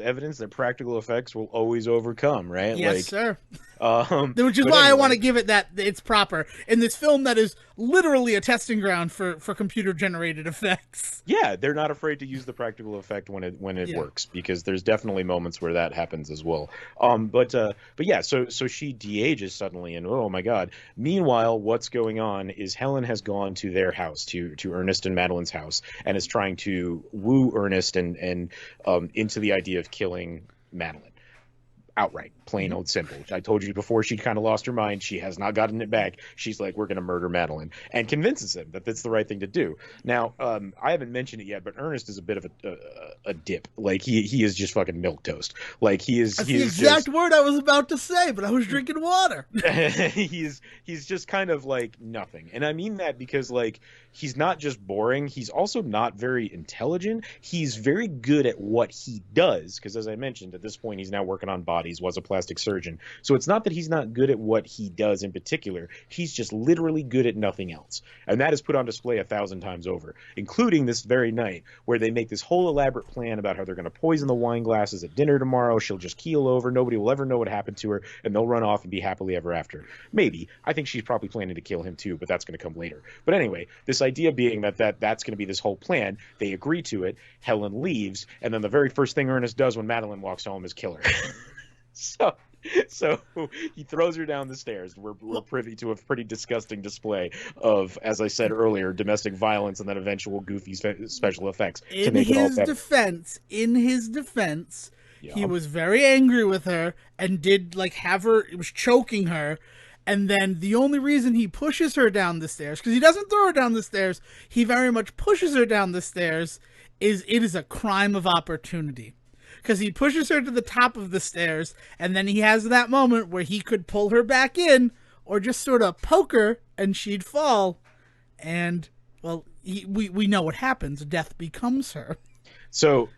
evidence that practical effects will always overcome, right? Yes, sir. Which is why I want to give it that it's proper in this film that is literally a testing ground for computer generated effects. Yeah, they're not afraid to use the practical effect when it works, because there's definitely moments where that happens as well. But yeah, so she de-ages suddenly, and oh my god. Meanwhile, what's going on is Helen has gone to their house, to Ernest and Madeline's house, and is trying to woo Ernest and into the idea of killing Madeline. outright, plain old simple. I told you before, she kind of lost her mind. She has not gotten it back. She's like, we're going to murder Madeline, and convinces him that that's the right thing to do. Now, I haven't mentioned it yet, but Ernest is a bit of a dip. Like he is just fucking milquetoast. Like that's the exact word I was about to say, but I was drinking water. he's just kind of like nothing, and I mean that because like he's not just boring. He's also not very intelligent. He's very good at what he does because, as I mentioned, at this point he's now working on bodies, was a plastic surgeon. So it's not that he's not good at what he does in particular. He's just literally good at nothing else. And that is put on display 1,000 times over, including this very night where they make this whole elaborate plan about how they're going to poison the wine glasses at dinner tomorrow. She'll just keel over. Nobody will ever know what happened to her, and they'll run off and be happily ever after. Maybe. I think she's probably planning to kill him too, but that's going to come later. But anyway, this idea being that's going to be this whole plan. They agree to it. Helen leaves, and then the very first thing Ernest does when Madeline walks home is kill her. So he throws her down the stairs. We're privy to a pretty disgusting display of, as I said earlier, domestic violence and then eventual goofy special effects to make it all better. In his defense, yeah. He was very angry with her and did like have her. It was choking her. And then the only reason he pushes her down the stairs, because he doesn't throw her down the stairs, he very much pushes her down the stairs, it is a crime of opportunity. Because he pushes her to the top of the stairs, and then he has that moment where he could pull her back in, or just sort of poke her, and she'd fall. And, well, we know what happens. Death becomes her. So,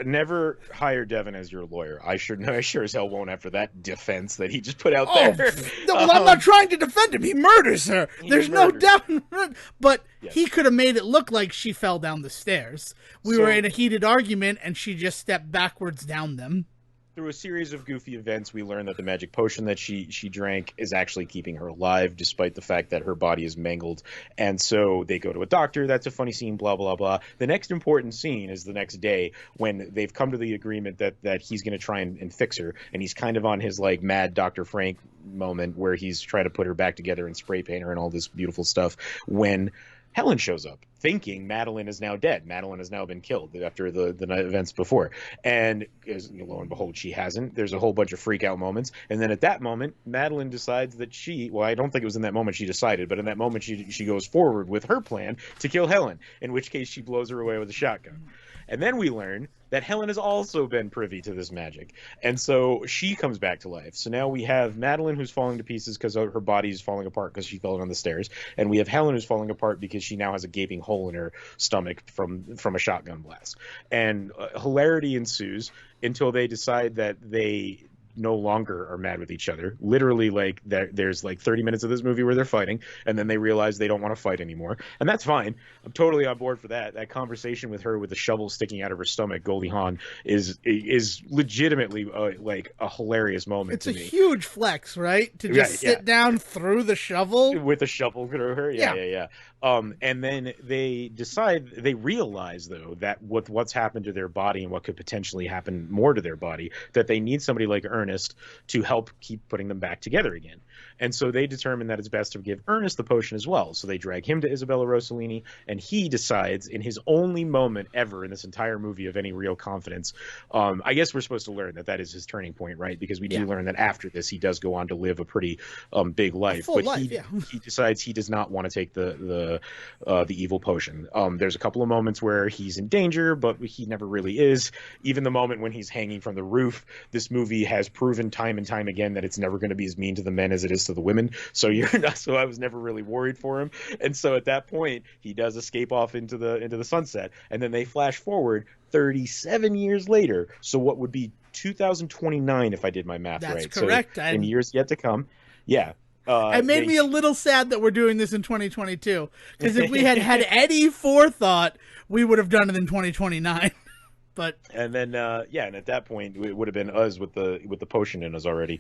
never hire Devin as your lawyer. I sure as hell won't after that defense that he just put out there. No, well, I'm not trying to defend him. He murders her. There's no doubt. But yes. He could have made it look like she fell down the stairs. We were in a heated argument, and she just stepped backwards down them. Through a series of goofy events, we learn that the magic potion that she drank is actually keeping her alive, despite the fact that her body is mangled. And so they go to a doctor. That's a funny scene, blah, blah, blah. The next important scene is the next day when they've come to the agreement that he's going to try and fix her. And he's kind of on his, like, mad Dr. Frank moment where he's trying to put her back together and spray paint her and all this beautiful stuff when Helen shows up, thinking Madeline is now dead. Madeline has now been killed after the night events before. And lo and behold, she hasn't. There's a whole bunch of freak out moments. And then at that moment, Madeline decides that I don't think it was in that moment she decided, but in that moment she goes forward with her plan to kill Helen, in which case she blows her away with a shotgun. And then we learn that Helen has also been privy to this magic. And so she comes back to life. So now we have Madeline who's falling to pieces because her body is falling apart because she fell down the stairs. And we have Helen who's falling apart because she now has a gaping hole in her stomach from a shotgun blast. And hilarity ensues until they decide that they no longer are mad with each other. Literally, like there's like 30 minutes of this movie where they're fighting, and then they realize they don't want to fight anymore, and that's fine. I'm totally on board for that. That conversation with her with the shovel sticking out of her stomach, Goldie Hawn, is legitimately like a hilarious moment. It's a huge flex, right? To just sit down through the shovel with a shovel through her. Yeah. And then they realize though that with what's happened to their body and what could potentially happen more to their body, that they need somebody like Ernest to help keep putting them back together again. And so they determine that it's best to give Ernest the potion as well. So they drag him to Isabella Rossellini, and he decides in his only moment ever in this entire movie of any real confidence, I guess we're supposed to learn that is his turning point, right? Because we do learn that after this, he does go on to live a pretty big life. He decides he does not want to take the evil potion. There's a couple of moments where he's in danger, but he never really is. Even the moment when he's hanging from the roof, this movie has proven time and time again that it's never going to be as mean to the men as it is to the women. So I was never really worried for him. And so at that point, he does escape off into the sunset, and then they flash forward 37 years later. So what would be 2029 if I did my math right? That's correct. So in years yet to come. Yeah. It made me a little sad that we're doing this in 2022, because if we had any forethought, we would have done it in 2029. And then and at that point it would have been us with the potion in us already.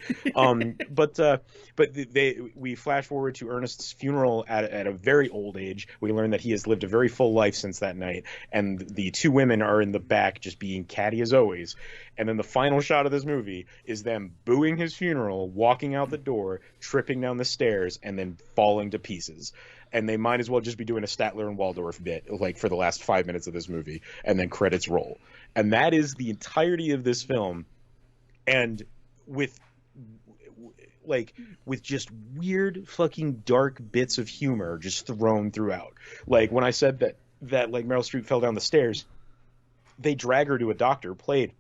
We flash forward to Ernest's funeral at a very old age. We learn that he has lived a very full life since that night, and the two women are in the back just being catty as always. And then the final shot of this movie is them booing his funeral, walking out the door, tripping down the stairs, and then falling to pieces. And they might as well just be doing a Statler and Waldorf bit, like, for the last 5 minutes of this movie, and then credits roll. And that is the entirety of this film. And with like with just weird fucking dark bits of humor just thrown throughout. Like when I said that like Meryl Streep fell down the stairs, they drag her to a doctor, played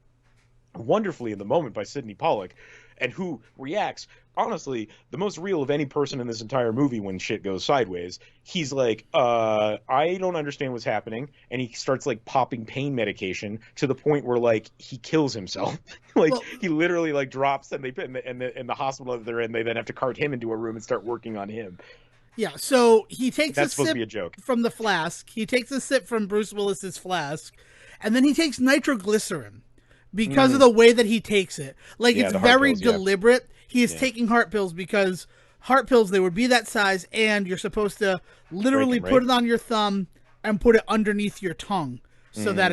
wonderfully in the moment by Sidney Pollack, and who reacts honestly the most real of any person in this entire movie when shit goes sideways. He's like, I don't understand what's happening, and he starts like popping pain medication to the point where like he kills himself. Like well, he literally like drops, and in the hospital that they're in, they then have to cart him into a room and start working on him. Yeah, so he takes That's a supposed sip to be a joke. From the flask. He takes a sip from Bruce Willis's flask, and then he takes nitroglycerin because of the way that he takes it. Like, it's very deliberate. Yeah. He is taking heart pills because heart pills, they would be that size, and you're supposed to literally put it on your thumb and put it underneath your tongue so that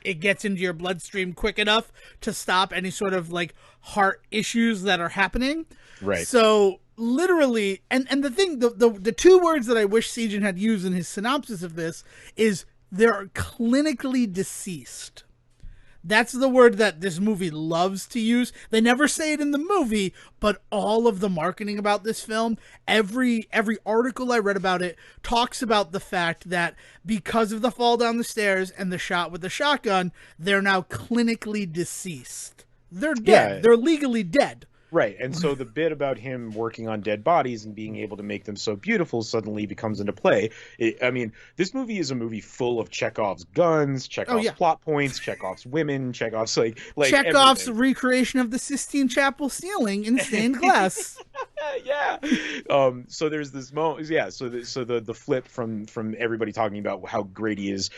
it gets into your bloodstream quick enough to stop any sort of like heart issues that are happening. Right. So literally, and the thing, the two words that I wish Sejan had used in his synopsis of this is they're clinically deceased. That's the word that this movie loves to use. They never say it in the movie, but all of the marketing about this film, every article I read about it talks about the fact that because of the fall down the stairs and the shot with the shotgun, they're now clinically deceased. They're dead. Yeah. They're legally dead. Right, and so the bit about him working on dead bodies and being able to make them so beautiful suddenly becomes into play. I mean, this movie is a movie full of Chekhov's guns, Chekhov's plot points, Chekhov's women, Chekhov's like Chekhov's everything. Recreation of the Sistine Chapel ceiling in stained glass. Yeah. So there's this moment. Yeah. So the flip from everybody talking about how great he is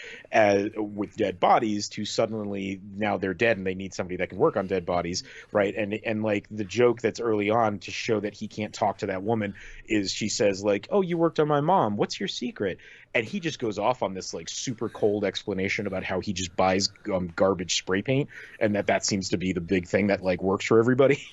with dead bodies to suddenly now they're dead and they need somebody that can work on dead bodies, right? And like the joke that's early on to show that he can't talk to that woman is she says like, "Oh, you worked on my mom. What's your secret?" And he just goes off on this like super cold explanation about how he just buys garbage spray paint and that seems to be the big thing that like works for everybody.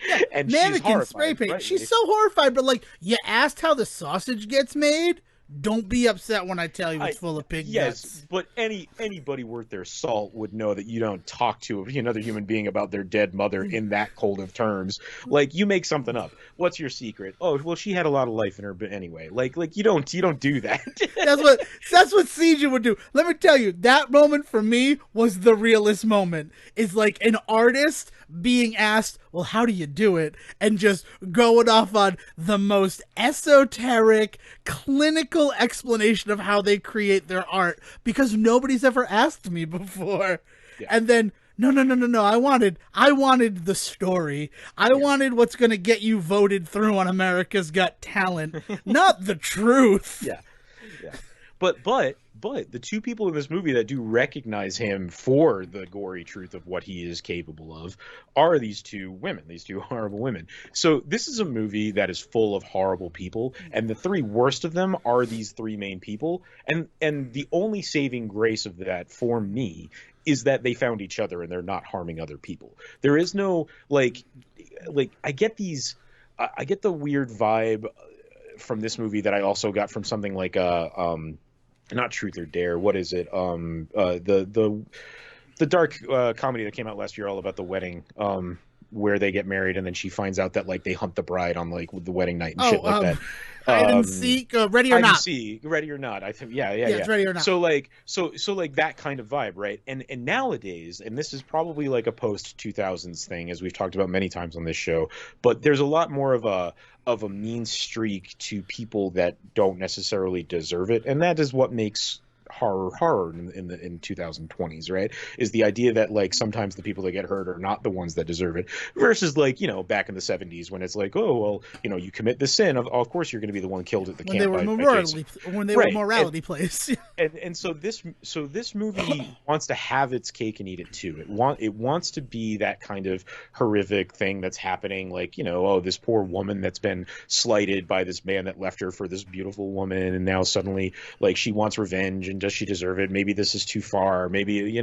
Yeah, and mannequin spray paint. Right? She's so horrified, but like, you asked how the sausage gets made? Don't be upset when I tell you it's full of pig guts. Yes, but anybody worth their salt would know that you don't talk to another human being about their dead mother in that cold of terms. Like, you make something up. What's your secret? Oh, well, she had a lot of life in her, but anyway, like you don't do that. that's what Sejan would do. Let me tell you, that moment for me was the realest moment. Is like an artist being asked, well, how do you do it? And just going off on the most esoteric, clinical explanation of how they create their art because nobody's ever asked me before. Yeah. And then no. I wanted the story. I wanted what's going to get you voted through on America's Got Talent, not the truth. Yeah. But the two people in this movie that do recognize him for the gory truth of what he is capable of are these two women, these two horrible women. So this is a movie that is full of horrible people, and the three worst of them are these three main people. And the only saving grace of that for me is that they found each other and they're not harming other people. There is no like I get the weird vibe from this movie that I also got from something like not Truth or Dare. What is it? The dark comedy that came out last year, all about the wedding, where they get married and then she finds out that like they hunt the bride on like the wedding night and shit like that. Hide and seek, Ready or Not. Ready or Not. I think yeah. It's Ready or Not. So like that kind of vibe, right? And nowadays, and this is probably like a post 2000s thing, as we've talked about many times on this show, but there's a lot more of a mean streak to people that don't necessarily deserve it, and that is what makes horror in 2020s, right? Is the idea that like sometimes the people that get hurt are not the ones that deserve it, versus like back in the 70s when it's like, oh well, you commit this sin, of course you're going to be the one killed at the camp. When they were morality plays. and so this movie wants to have its cake and eat it too. It wants to be that kind of horrific thing that's happening, like this poor woman that's been slighted by this man that left her for this beautiful woman, and now suddenly like she wants revenge, and does she deserve it? Maybe this is too far. Maybe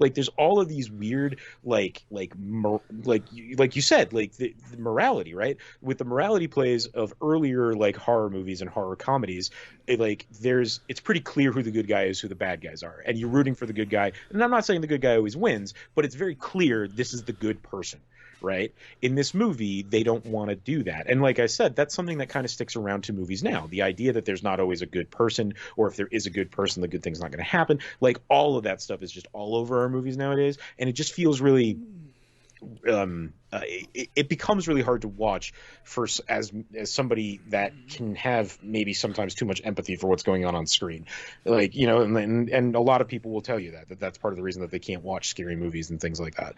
like there's all of these weird like you said, like the morality, right? With the morality plays of earlier like horror movies and horror comedies, it's pretty clear who the good guy is, who the bad guys are, and you're rooting for the good guy. And I'm not saying the good guy always wins, but it's very clear this is the good person. right? In this movie, they don't want to do that. And like I said, that's something that kind of sticks around to movies now. The idea that there's not always a good person, or if there is a good person, the good thing's not going to happen. Like all of that stuff is just all over our movies nowadays. And it just feels really it becomes really hard to watch for as somebody that can have maybe sometimes too much empathy for what's going on screen, like, you know, and a lot of people will tell you that that's part of the reason that they can't watch scary movies and things like that.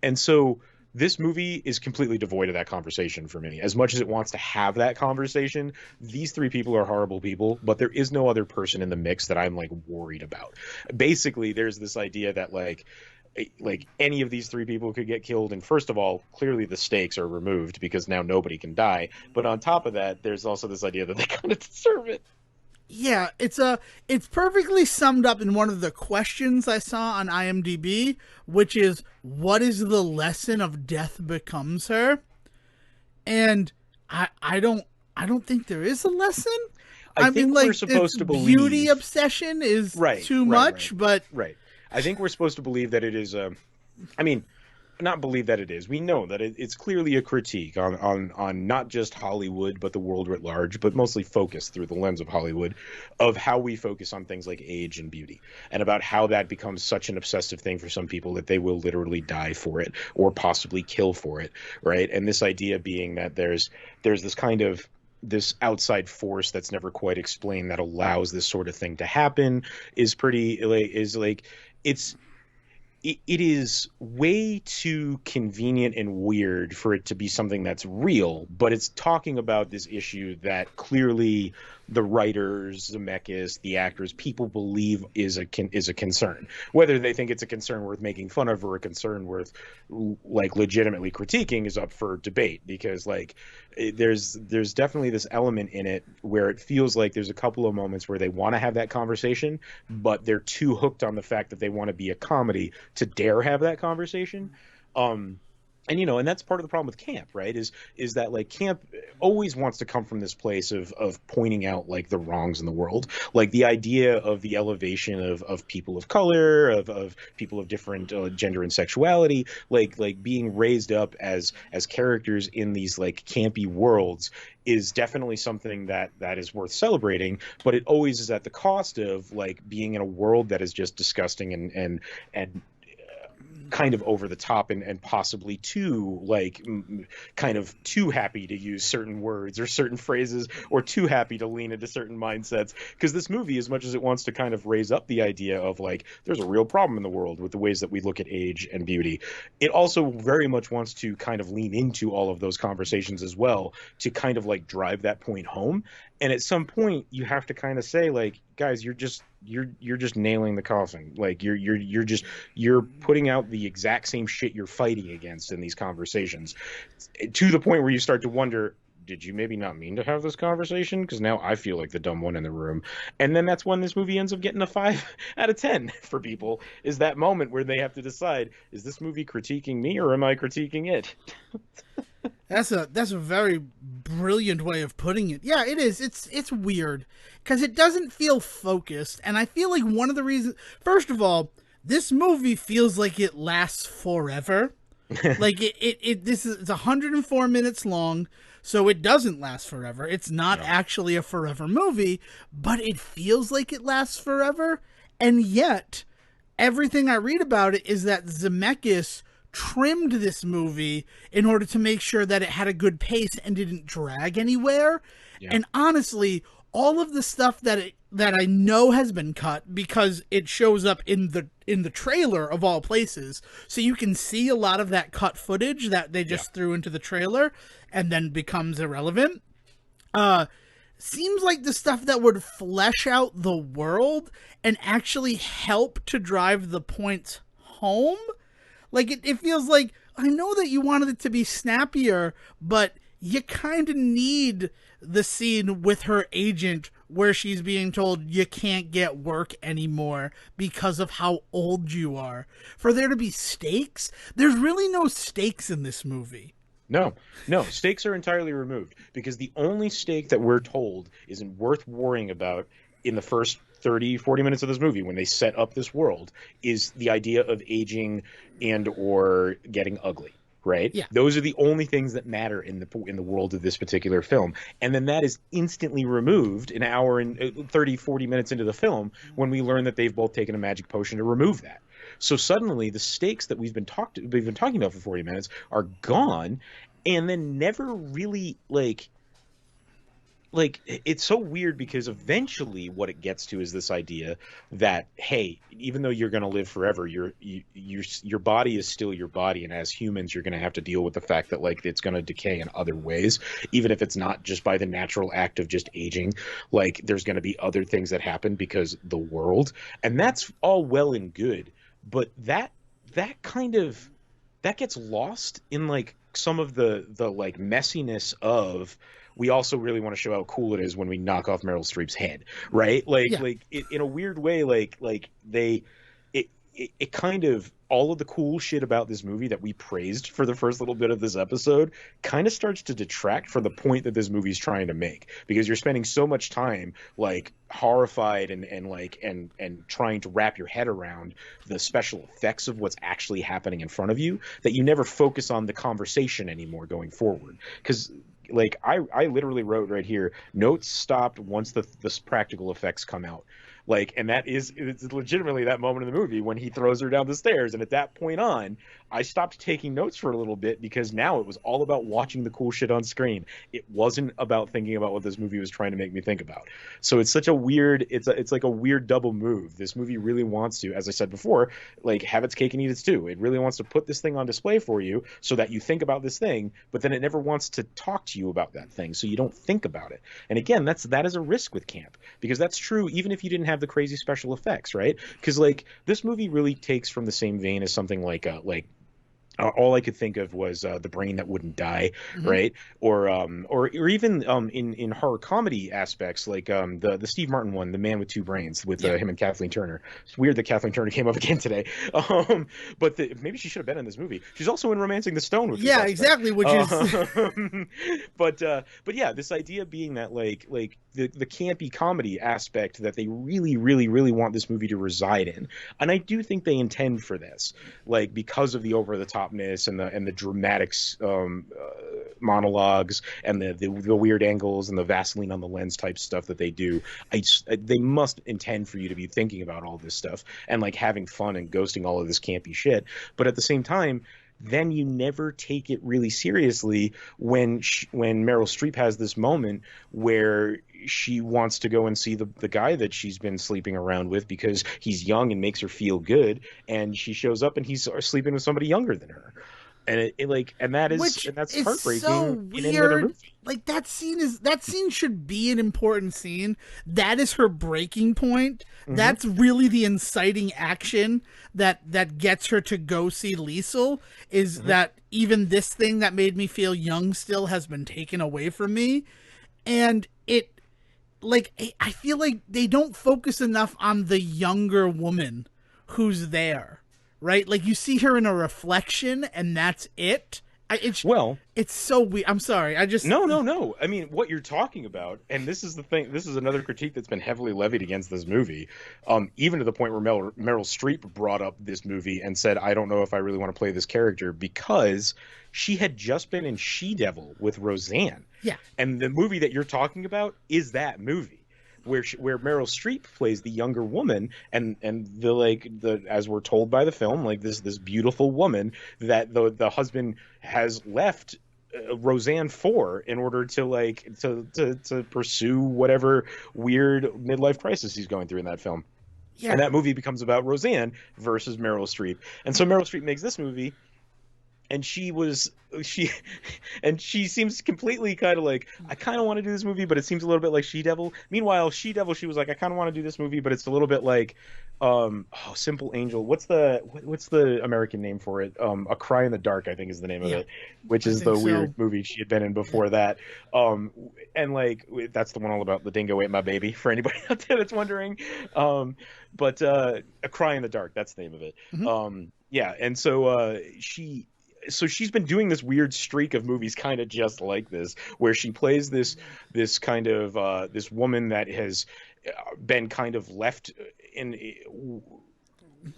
And so this movie is completely devoid of that conversation for me. As much as it wants to have that conversation, these three people are horrible people, but there is no other person in the mix that I'm like worried about. Basically, there's this idea that like any of these three people could get killed, and first of all, clearly the stakes are removed because now nobody can die, but on top of that, there's also this idea that they kind of deserve it. Yeah, it's perfectly summed up in one of the questions I saw on IMDb, which is, what is the lesson of death becomes her? And I don't think there is a lesson. I think mean, like, we're supposed to believe beauty obsession is too much, but right. I think we're supposed to believe that it is I mean, not believe that it is. We know that it's clearly a critique on not just Hollywood, but the world writ large, but mostly focused through the lens of Hollywood, of how we focus on things like age and beauty, and about how that becomes such an obsessive thing for some people that they will literally die for it or possibly kill for it, right? And this idea being that there's this kind of this outside force that's never quite explained that allows this sort of thing to happen is pretty it is way too convenient and weird for it to be something that's real, but it's talking about this issue that clearly the writers, Zemeckis, the actors, people believe is a concern. Whether they think it's a concern worth making fun of or a concern worth like legitimately critiquing is up for debate, because like there's definitely this element in it where it feels like there's a couple of moments where they want to have that conversation, but they're too hooked on the fact that they want to be a comedy to dare have that conversation. And, you know, and that's part of the problem with camp, right? Is that like camp always wants to come from this place of pointing out like the wrongs in the world, like the idea of the elevation of people of color, of people of different gender and sexuality, like being raised up as characters in these like campy worlds is definitely something that is worth celebrating, but it always is at the cost of like being in a world that is just disgusting and kind of over the top and possibly too like kind of too happy to use certain words or certain phrases, or too happy to lean into certain mindsets. Because this movie, as much as it wants to kind of raise up the idea of like there's a real problem in the world with the ways that we look at age and beauty, it also very much wants to kind of lean into all of those conversations as well to kind of like drive that point home. And at some point you have to kind of say like, guys, you're just nailing the coffin. Like you're putting out the exact same shit you're fighting against in these conversations, to the point where you start to wonder, did you maybe not mean to have this conversation? Because now I feel like the dumb one in the room. And then that's when this movie ends up getting a 5 out of 10 for people, is that moment where they have to decide, is this movie critiquing me or am I critiquing it? That's a very brilliant way of putting it. Yeah, it is. It's weird because it doesn't feel focused, and I feel like one of the reasons. First of all, this movie feels like it lasts forever. Like it's 104 minutes long, so it doesn't last forever. It's not actually a forever movie, but it feels like it lasts forever, and yet everything I read about it is that Zemeckis trimmed this movie in order to make sure that it had a good pace and didn't drag anywhere. Yeah. And honestly, all of the stuff that I know has been cut, because it shows up in the trailer of all places, so you can see a lot of that cut footage that they just threw into the trailer and then becomes irrelevant. Seems like the stuff that would flesh out the world and actually help to drive the points home. Like, it feels like, I know that you wanted it to be snappier, but you kind of need the scene with her agent where she's being told you can't get work anymore because of how old you are. For there to be stakes, there's really no stakes in this movie. No, stakes are entirely removed, because the only stake that we're told isn't worth worrying about in the first 30-40 minutes of this movie, when they set up this world, is the idea of aging and or getting ugly, right? Yeah. Those are the only things that matter in the world of this particular film. And then that is instantly removed an hour and 30, 40 minutes into the film when we learn that they've both taken a magic potion to remove that. So suddenly the stakes that we've been talking about for 40 minutes are gone, and then never really it's so weird because eventually what it gets to is this idea that, hey, even though you're going to live forever, your body is still your body, and as humans you're going to have to deal with the fact that like it's going to decay in other ways, even if it's not just by the natural act of just aging. Like there's going to be other things that happen because the world, and that's all well and good, but that kind of that gets lost in like some of the like messiness of, we also really want to show how cool it is when we knock off Meryl Streep's head, right? Yeah. In a weird way, it kind of, all of the cool shit about this movie that we praised for the first little bit of this episode kind of starts to detract from the point that this movie's trying to make, because you're spending so much time like horrified and trying to wrap your head around the special effects of what's actually happening in front of you, that you never focus on the conversation anymore going forward. Because like I literally wrote right here, notes stopped once the practical effects come out. Like, and it's legitimately that moment in the movie when he throws her down the stairs. And at that point on, I stopped taking notes for a little bit, because now it was all about watching the cool shit on screen. It wasn't about thinking about what this movie was trying to make me think about. So it's such a weird, it's like a weird double move. This movie really wants to, as I said before, like have its cake and eat it too. It really wants to put this thing on display for you so that you think about this thing, but then it never wants to talk to you about that thing, so you don't think about it. And again, that is a risk with camp, because that's true even if you didn't have the crazy special effects, right? Because like this movie really takes from the same vein as something like all I could think of was The Brain That Wouldn't Die, Mm-hmm. right? Or even in horror comedy aspects, like the Steve Martin one, The Man with Two Brains, with him and Kathleen Turner. It's weird that Kathleen Turner came up again today, but maybe she should have been in this movie. She's also in Romancing the Stone, which is exactly, which is but yeah, this idea being that like the campy comedy aspect that they really, really, really want this movie to reside in, and I do think they intend for this, like because of the over the topness and the dramatics monologues and the weird angles and the Vaseline on the lens type stuff that they do. They must intend for you to be thinking about all this stuff and like having fun and ghosting all of this campy shit, but at the same time, then you never take it really seriously when Meryl Streep has this moment where she wants to go and see the guy that she's been sleeping around with because he's young and makes her feel good, and she shows up and he's sleeping with somebody younger than her. And that's heartbreaking. So in any other weird. movie. Like that scene should be an important scene. That is her breaking point. Mm-hmm. That's really the inciting action that gets her to go see Liesel, is mm-hmm. that even this thing that made me feel young still has been taken away from me. And I feel like they don't focus enough on the younger woman who's there. Right? Like you see her in a reflection and that's it. It's so weird. I'm sorry. No. I mean, what you're talking about, and this is the thing, this is another critique that's been heavily levied against this movie, even to the point where Meryl Streep brought up this movie and said, I don't know if I really want to play this character, because she had just been in She-Devil with Roseanne. Yeah. And the movie that you're talking about is that movie. Where Meryl Streep plays the younger woman, and as we're told by the film, like this beautiful woman that the husband has left Roseanne for in order to pursue whatever weird midlife crisis he's going through in that film. Yeah. And that movie becomes about Roseanne versus Meryl Streep. And so Meryl Streep makes this movie, and she seems completely kind of like, I kind of want to do this movie, but it seems a little bit like She-Devil. Meanwhile, She-Devil, she was like, I kind of want to do this movie, but it's a little bit like Simple Angel. What's the American name for it? A Cry in the Dark, I think is the name of it, which is the weird movie she had been in before that. And like that's the one all about the dingo ate my baby, for anybody out there that's wondering. But A Cry in the Dark, that's the name of it. Mm-hmm. Yeah, and so she's been doing this weird streak of movies kind of just like this, where she plays this kind of this woman that has been kind of left in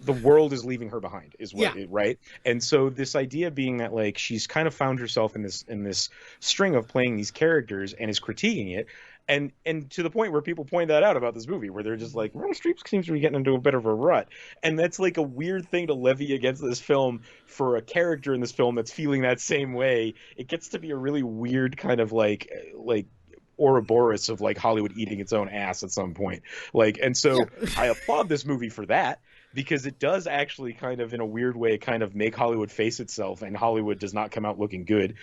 the world is leaving her behind, is what Yeah. right? And so this idea being that like she's kind of found herself in this string of playing these characters and is critiquing it. And to the point where people point that out about this movie, where they're just like, Meryl Streep seems to be getting into a bit of a rut. And that's like a weird thing to levy against this film for a character in this film that's feeling that same way. It gets to be a really weird kind of like Ouroboros of like Hollywood eating its own ass at some point. Like, and Yeah. so I applaud this movie for that, because it does actually kind of in a weird way kind of make Hollywood face itself, and Hollywood does not come out looking good.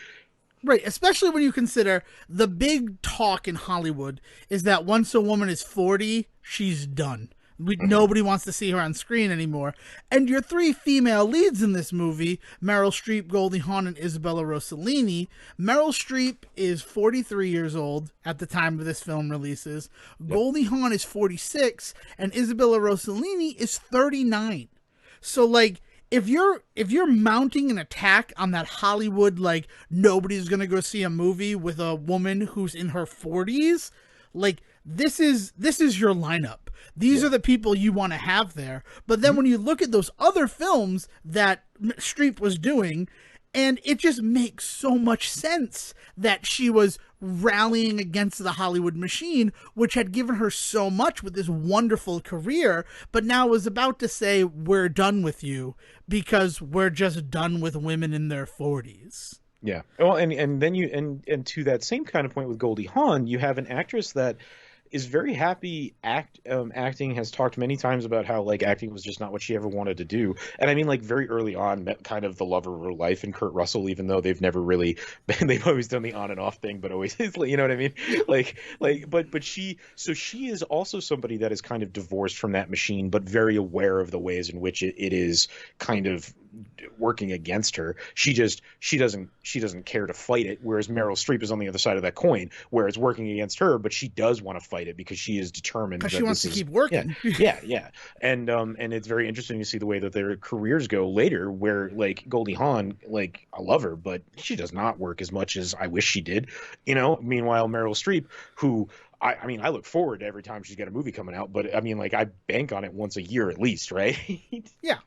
Right, especially when you consider the big talk in Hollywood is that once a woman is 40, she's done. Nobody wants to see her on screen anymore. And your three female leads in this movie, Meryl Streep, Goldie Hawn, and Isabella Rossellini. Meryl Streep is 43 years old at the time of this film releases. Yep. Goldie Hawn is 46, and Isabella Rossellini is 39. So, like, if you're mounting an attack on that Hollywood, like, nobody's gonna go see a movie with a woman who's in her 40s, like, this is your lineup. These are the people you want to have there. But then when you look at those other films that Streep was doing, and it just makes so much sense that she was rallying against the Hollywood machine, which had given her so much with this wonderful career, but now was about to say, we're done with you because we're just done with women in their 40s. Yeah. Well, and then you and to that same kind of point with Goldie Hawn, you have an actress that is very happy acting, has talked many times about how like acting was just not what she ever wanted to do. And I mean, like, very early on met kind of the love of her life in Kurt Russell, even though they've never really they've always done the on and off thing, but always, you know what I mean? But she is also somebody that is kind of divorced from that machine, but very aware of the ways in which it is kind of working against her. She doesn't care to fight it, whereas Meryl Streep is on the other side of that coin, where it's working against her, but she does want to fight it because she is determined, because she wants to keep working. Yeah. And it's very interesting to see the way that their careers go later, where like Goldie Hawn, like, I love her, but she does not work as much as I wish she did, you know. Meanwhile, Meryl Streep, who I mean, I look forward to every time she's got a movie coming out, but I mean, like, I bank on it once a year at least, right? Yeah.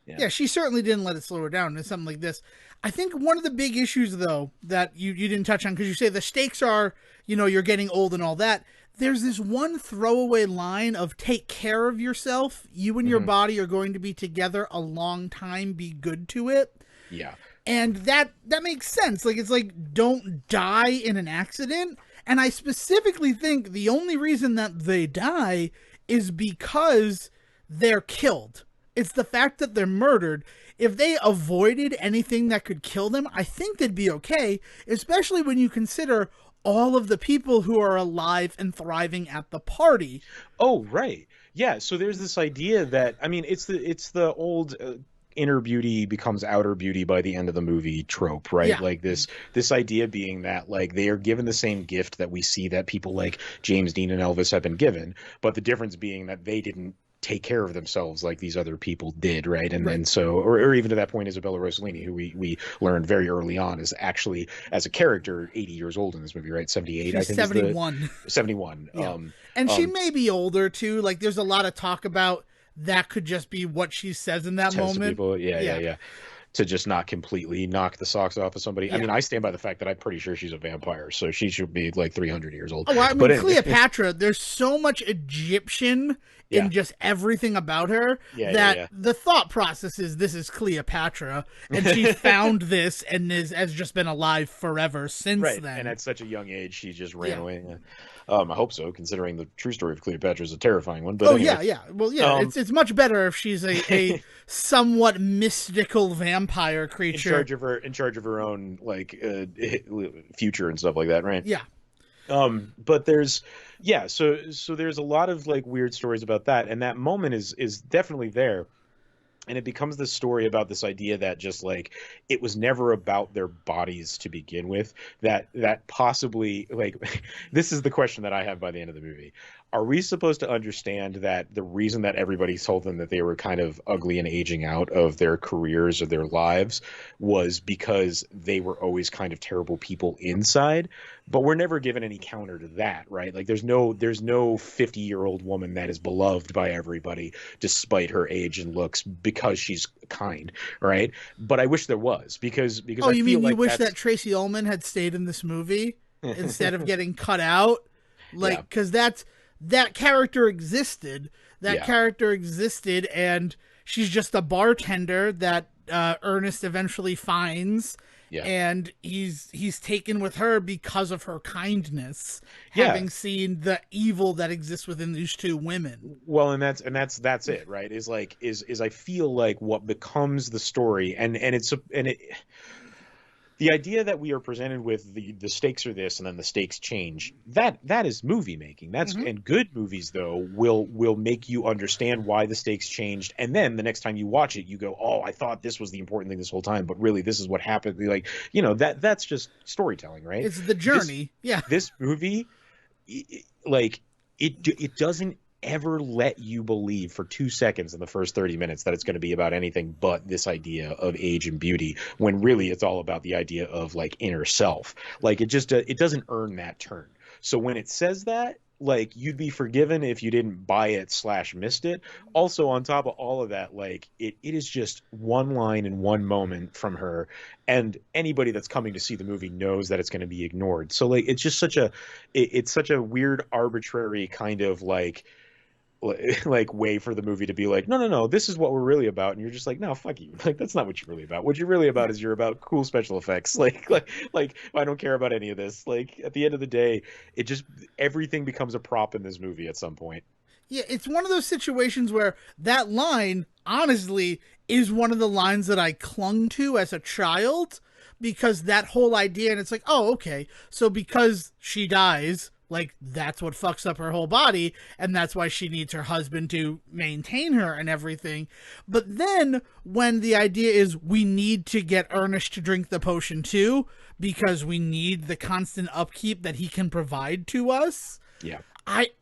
Yeah, she certainly didn't let it slow her down in something like this. I think one of the big issues, though, that you didn't touch on, because you say the stakes are, you know, you're getting old and all that. There's this one throwaway line of take care of yourself. You and your body are going to be together a long time. Be good to it. Yeah. And that makes sense. Like, it's like, don't die in an accident. And I specifically think the only reason that they die is because they're killed. It's the fact that they're murdered. If they avoided anything that could kill them, I think they'd be okay, especially when you consider all of the people who are alive and thriving at the party. Oh, right. Yeah, so there's this idea that, I mean, it's the old inner beauty becomes outer beauty by the end of the movie trope, right? Yeah. Like this idea being that like they are given the same gift that we see that people like James Dean and Elvis have been given, but the difference being that they didn't take care of themselves like these other people did, right? And then so, or even to that point, Isabella Rossellini, who we learned very early on is actually, as a character, 80 years old in this movie, right? 78, She's I think. 71. 71. Yeah. And she may be older too. Like, there's a lot of talk about that could just be what she says in that moment. People, yeah. To just not completely knock the socks off of somebody. Yeah. I mean, I stand by the fact that I'm pretty sure she's a vampire, so she should be like 300 years old. Oh, I mean, Cleopatra, there's so much Egyptian in just everything about her that the thought process is this is Cleopatra, and she found this and has just been alive forever since then. And at such a young age, she just ran away. I hope so, considering the true story of Cleopatra is a terrifying one. But anyway. Well, it's much better if she's a somewhat mystical vampire creature in charge of her own like future and stuff like that, right? Yeah. But there's so there's a lot of like weird stories about that, and that moment is definitely there. And it becomes this story about this idea that just like it was never about their bodies to begin with, that possibly like this is the question that I have by the end of the movie. are we supposed to understand that the reason that everybody told them that they were kind of ugly and aging out of their careers or their lives was because they were always kind of terrible people inside? But we're never given any counter to that, right? Like there's no 50-year-old woman that is beloved by everybody despite her age and looks because she's kind, right? But I wish there was, because Oh, I you feel mean you like wish that Tracy Ullman had stayed in this movie instead of getting cut out? Like, Yeah. because that character existed. That Yeah. character existed, and she's just a bartender that Ernest eventually finds, Yeah. and he's taken with her because of her kindness, Yeah. having seen the evil that exists within these two women. Well, and that's it, right? Is I feel like what becomes the story, and the idea that we are presented with the stakes are this and then the stakes change, that is movie making. That's Mhm. And good movies though will make you understand why the stakes changed, and then the next time you watch it you go, oh, I thought this was the important thing this whole time, but really this is what happened. Like, that's just storytelling, right? It's the journey. Yeah. This movie, like, it doesn't ever let you believe for 2 seconds in the first 30 minutes that it's going to be about anything but this idea of age and beauty, when really it's all about the idea of like inner self. Like it doesn't earn that turn. So when it says that, like, you'd be forgiven if you didn't buy it / missed it. Also, on top of all of that, like, it is just one line and one moment from her, and anybody that's coming to see the movie knows that it's going to be ignored. So like it's just it's such a weird, arbitrary kind of like way for the movie to be like, no, no, no, this is what we're really about, and you're just like, no, fuck you. Like, that's not what you're really about. What you're really about is you're about cool special effects. Like I don't care about any of this. Like, at the end of the day, everything becomes a prop in this movie at some point. Yeah, it's one of those situations where that line, honestly, is one of the lines that I clung to as a child, because that whole idea, and it's like, oh, okay, so because she dies, like, that's what fucks up her whole body, and that's why she needs her husband to maintain her and everything. But then, when the idea is we need to get Ernest to drink the potion too, because we need the constant upkeep that he can provide to us, Yeah.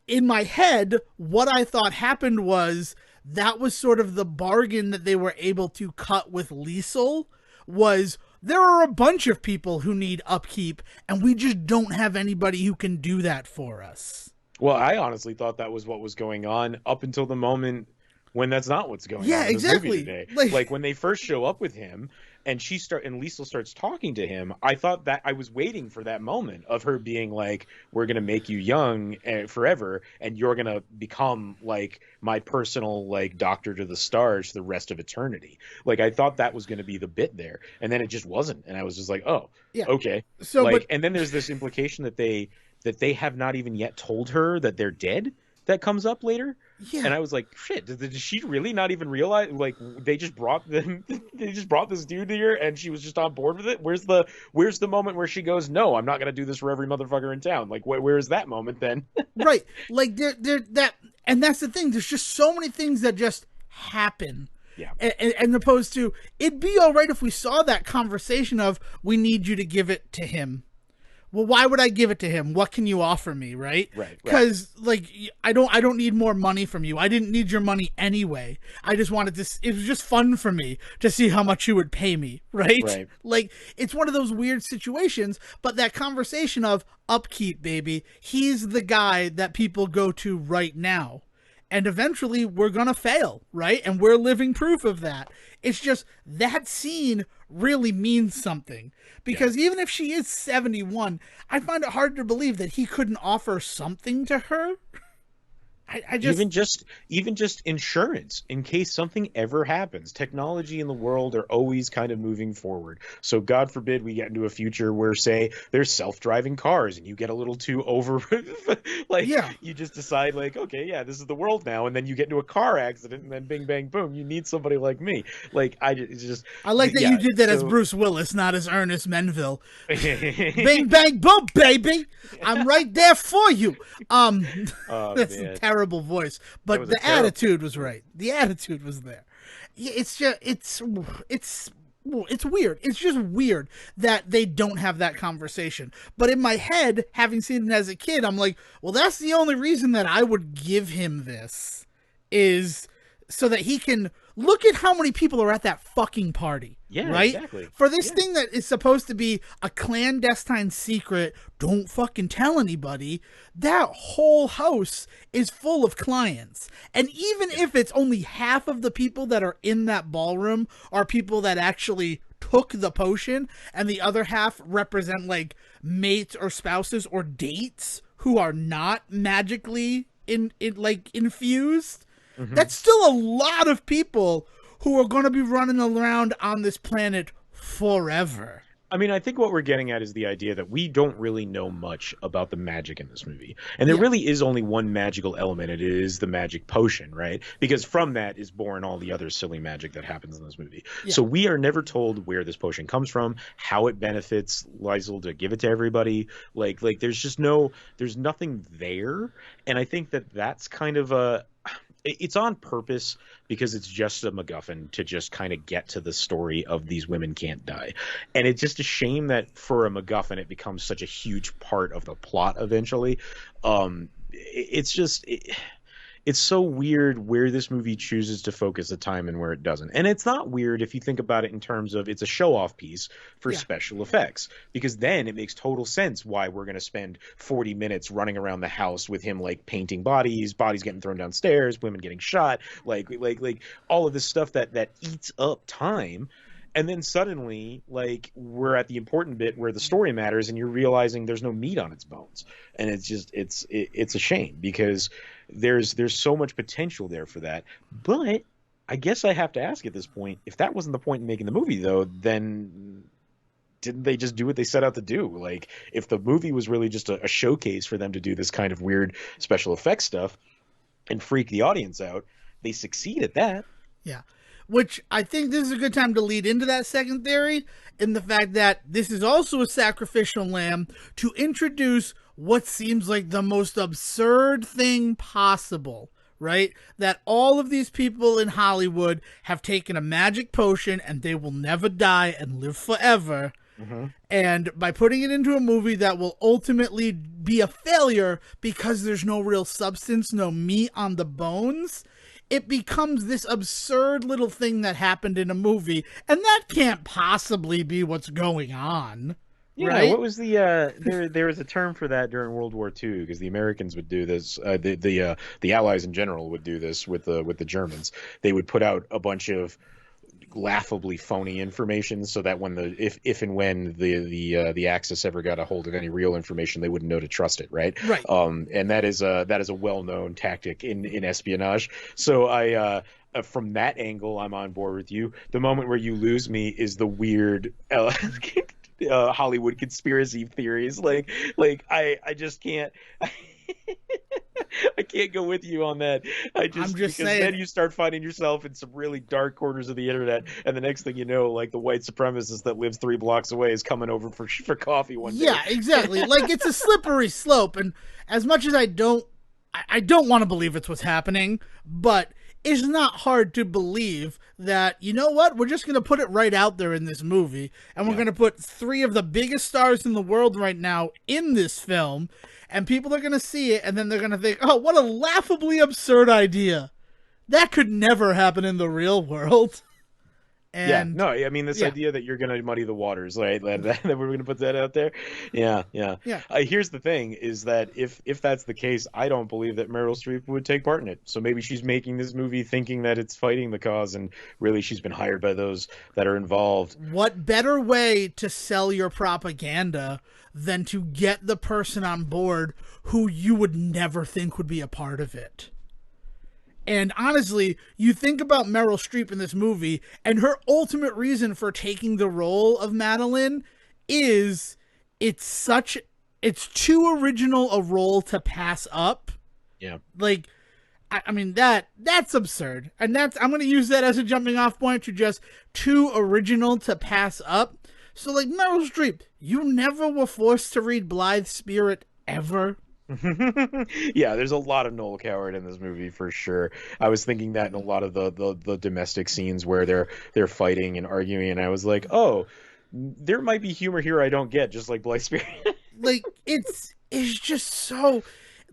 in my head, what I thought happened was that was sort of the bargain that they were able to cut with Liesel, was there are a bunch of people who need upkeep, and we just don't have anybody who can do that for us. Well, I honestly thought that was what was going on up until the moment when that's not what's going on in this exactly. movie today. Like when they first show up with him and Liesel starts talking to him, I thought that I was waiting for that moment of her being like, we're going to make you young forever, and you're going to become like my personal like doctor to the stars for the rest of eternity. Like, I thought that was going to be the bit there, and then it just wasn't, and I was just like, oh, yeah, okay. So like, and then there's this implication that they have not even yet told her that they're dead. That comes up later. Yeah. And I was like, shit, did she really not even realize, like, they just brought this dude here and she was just on board with it? Where's the moment where she goes, no, I'm not going to do this for every motherfucker in town? Like, where's that moment then? Right. Like, and that's the thing. There's just so many things that just happen. Yeah. And opposed to, it'd be all right if we saw that conversation of, we need you to give it to him. Well, why would I give it to him? What can you offer me, right? Right. Because like I don't need more money from you. I didn't need your money anyway. I just wanted to. It was just fun for me to see how much you would pay me, right? Right. Like, it's one of those weird situations. But that conversation of upkeep, baby, he's the guy that people go to right now. And eventually we're going to fail, right? And we're living proof of that. It's just that scene really means something. Because even if she is 71, I find it hard to believe that he couldn't offer something to her. I just even just insurance in case something ever happens. Technology in the world are always kind of moving forward. So God forbid we get into a future where, say, there's self-driving cars and you get a little too over like, you just decide like, okay, yeah, this is the world now, and then you get into a car accident and then bing bang boom, you need somebody like me. Like, I like that you did that as Bruce Willis, not as Ernest Menville. Bing bang boom, baby. I'm right there for you. That's a terrible voice, but the attitude was right. The attitude was there. It's just it's weird. It's just weird that they don't have that conversation. But in my head, having seen it as a kid, I'm like, well, that's the only reason that I would give him this, is so that he can look at how many people are at that fucking party. Yeah, right? exactly. For this thing that is supposed to be a clandestine secret, don't fucking tell anybody, that whole house is full of clients. And even if it's only half of the people that are in that ballroom are people that actually took the potion, and the other half represent like mates or spouses or dates who are not magically infused, that's still a lot of people who are going to be running around on this planet forever. I mean, I think what we're getting at is the idea that we don't really know much about the magic in this movie. And there really is only one magical element. It is the magic potion, right? Because from that is born all the other silly magic that happens in this movie. Yeah. So we are never told where this potion comes from, how it benefits Liesl to give it to everybody. Like there's nothing there. And I think that that's kind of it's on purpose, because it's just a MacGuffin to just kind of get to the story of these women can't die. And it's just a shame that for a MacGuffin, it becomes such a huge part of the plot eventually. It's so weird where this movie chooses to focus the time and where it doesn't. And it's not weird if you think about it in terms of it's a show-off piece for special effects, because then it makes total sense why we're going to spend 40 minutes running around the house with him, like painting bodies getting thrown downstairs, women getting shot, like all of this stuff that eats up time. And then suddenly, like, we're at the important bit where the story matters, and you're realizing there's no meat on its bones. And it's just it's a shame, because there's so much potential there for that. But I guess I have to ask at this point, if that wasn't the point in making the movie, though, then didn't they just do what they set out to do? Like, if the movie was really just a showcase for them to do this kind of weird special effects stuff and freak the audience out, they succeed at that. Yeah. Which I think this is a good time to lead into that second theory, in the fact that this is also a sacrificial lamb to introduce what seems like the most absurd thing possible, right? That all of these people in Hollywood have taken a magic potion and they will never die and live forever. And by putting it into a movie that will ultimately be a failure because there's no real substance, no meat on the bones, it becomes this absurd little thing that happened in a movie, and that can't possibly be what's going on. Yeah, right? What was the there was a term for that during World War II, because the Americans would do this, the Allies in general would do this with the Germans. They would put out a bunch of laughably phony information, so that when if and when the Axis ever got a hold of any real information, they wouldn't know to trust it, right? And that is a well-known tactic in espionage. So I from that angle, I'm on board with you. The moment where you lose me is the weird Hollywood conspiracy theories. Like I just can't. I can't go with you on that. I'm just because saying. Then you start finding yourself in some really dark corners of the internet, and the next thing you know, like the white supremacist that lives 3 blocks away is coming over for coffee one day. Yeah, exactly. Like, it's a slippery slope, and as much as I don't want to believe it's what's happening, but it's not hard to believe that, you know what, we're just going to put it right out there in this movie, and we're going to put 3 of the biggest stars in the world right now in this film, and people are going to see it, and then they're going to think, oh, what a laughably absurd idea. That could never happen in the real world. And, I mean, this idea that you're going to muddy the waters, right? That we're going to put that out there. Yeah. Here's the thing, is that if that's the case, I don't believe that Meryl Streep would take part in it. So maybe she's making this movie thinking that it's fighting the cause, and really she's been hired by those that are involved. What better way to sell your propaganda than to get the person on board who you would never think would be a part of it? And honestly, you think about Meryl Streep in this movie, and her ultimate reason for taking the role of Madeline is it's too original a role to pass up. Yeah. Like, I mean, that's absurd. And I'm going to use that as a jumping off point to just too original to pass up. So, like, Meryl Streep, you never were forced to read Blythe Spirit ever. Yeah, there's a lot of Noel Coward in this movie for sure. I was thinking that in a lot of the domestic scenes where they're fighting and arguing, and I was like, oh, there might be humor here I don't get, just like Blythe Spears. Like it's just so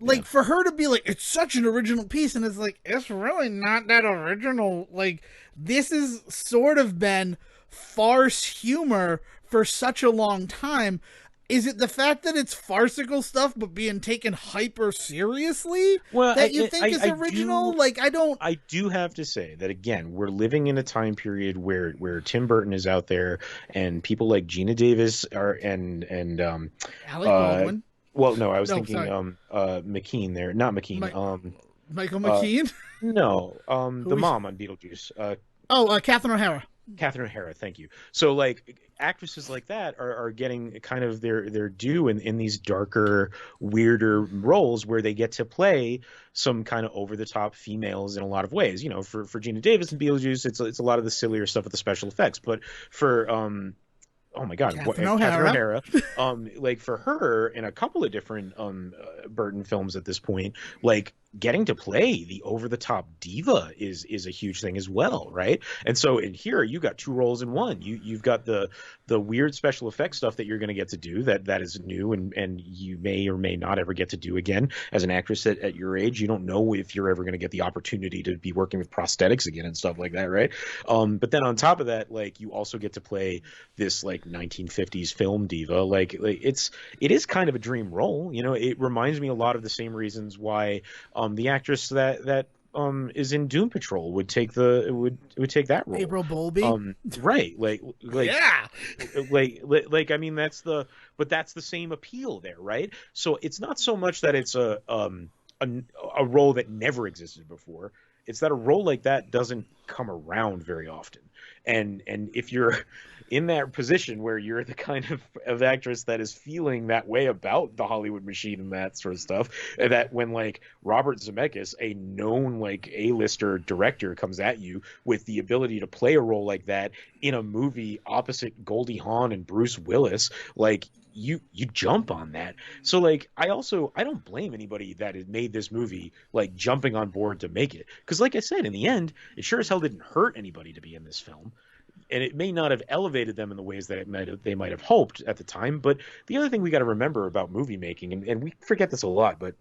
Yeah. like for her to be like it's such an original piece and it's like it's really not that original. Like this has sort of been farce humor for such a long time. Is it the fact that it's farcical stuff but being taken hyper seriously Well, that you think is original? Like I don't. I do have to say that again, we're living in a time period where Tim Burton is out there, and people like Gina Davis are and Alec Baldwin. well, no, I was No, thinking sorry. McKean there, not McKean. Michael Uh, McKean. no, the Who is? mom on Beetlejuice, Oh, Catherine O'Hara. Catherine O'Hara. Thank you. So like actresses like that are getting kind of their due in these darker, weirder roles where they get to play some kind of over the top females in a lot of ways. You know, for Gina Davis and Beetlejuice, it's a lot of the sillier stuff with the special effects. But for oh my God, Catherine Catherine O'Hara. O'Hara, like for her in a couple of different Burton films at this point, like getting to play the over the top diva is a huge thing as well, right? And so in here you got two roles in one. You've got the weird special effects stuff that you're going to get to do that is new and you may or may not ever get to do again as an actress at your age. You don't know if you're ever going to get the opportunity to be working with prosthetics again and stuff like that, right? But then on top of that, like you also get to play this like 1950s film diva. Like it is kind of a dream role. You know, it reminds me a lot of the same reasons why the actress that is in Doom Patrol would take that role. April Bowlby. Right. Yeah. I mean that's the same appeal there, right? So it's not so much that it's a role that never existed before. It's that a role like that doesn't come around very often. And if you're in that position where you're the kind of actress that is feeling that way about the Hollywood machine and that sort of stuff, that when like Robert Zemeckis, a known like A-lister director, comes at you with the ability to play a role like that in a movie opposite Goldie Hawn and Bruce Willis, like you jump on that. So like I don't blame anybody that has made this movie like jumping on board to make it, because like I said, in the end it sure as hell didn't hurt anybody to be in this film, and it may not have elevated them in the ways that they might have hoped at the time. But the other thing we got to remember about movie making, and we forget this a lot, but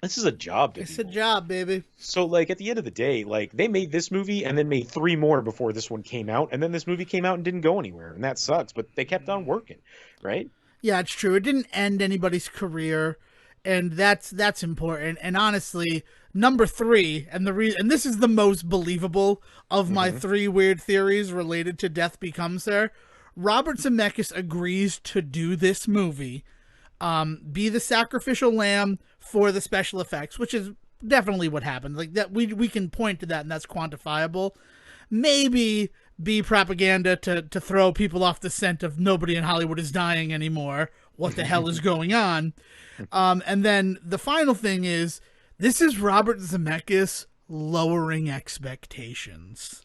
this is a job to It's people. a job, baby. So like at the end of the day, like they made this movie and then made three more before this one came out, and then this movie came out and didn't go anywhere, and that sucks, but they kept on working, right? Yeah, it's true. It didn't end anybody's career, and that's important. And honestly, number three, and and this is the most believable of my three weird theories related to Death Becomes Her. Robert Zemeckis agrees to do this movie, be the sacrificial lamb for the special effects, which is definitely what happened. Like that, we can point to that, and that's quantifiable. Maybe be propaganda to throw people off the scent of nobody in Hollywood is dying anymore. What the hell is going on? And then the final thing is, this is Robert Zemeckis lowering expectations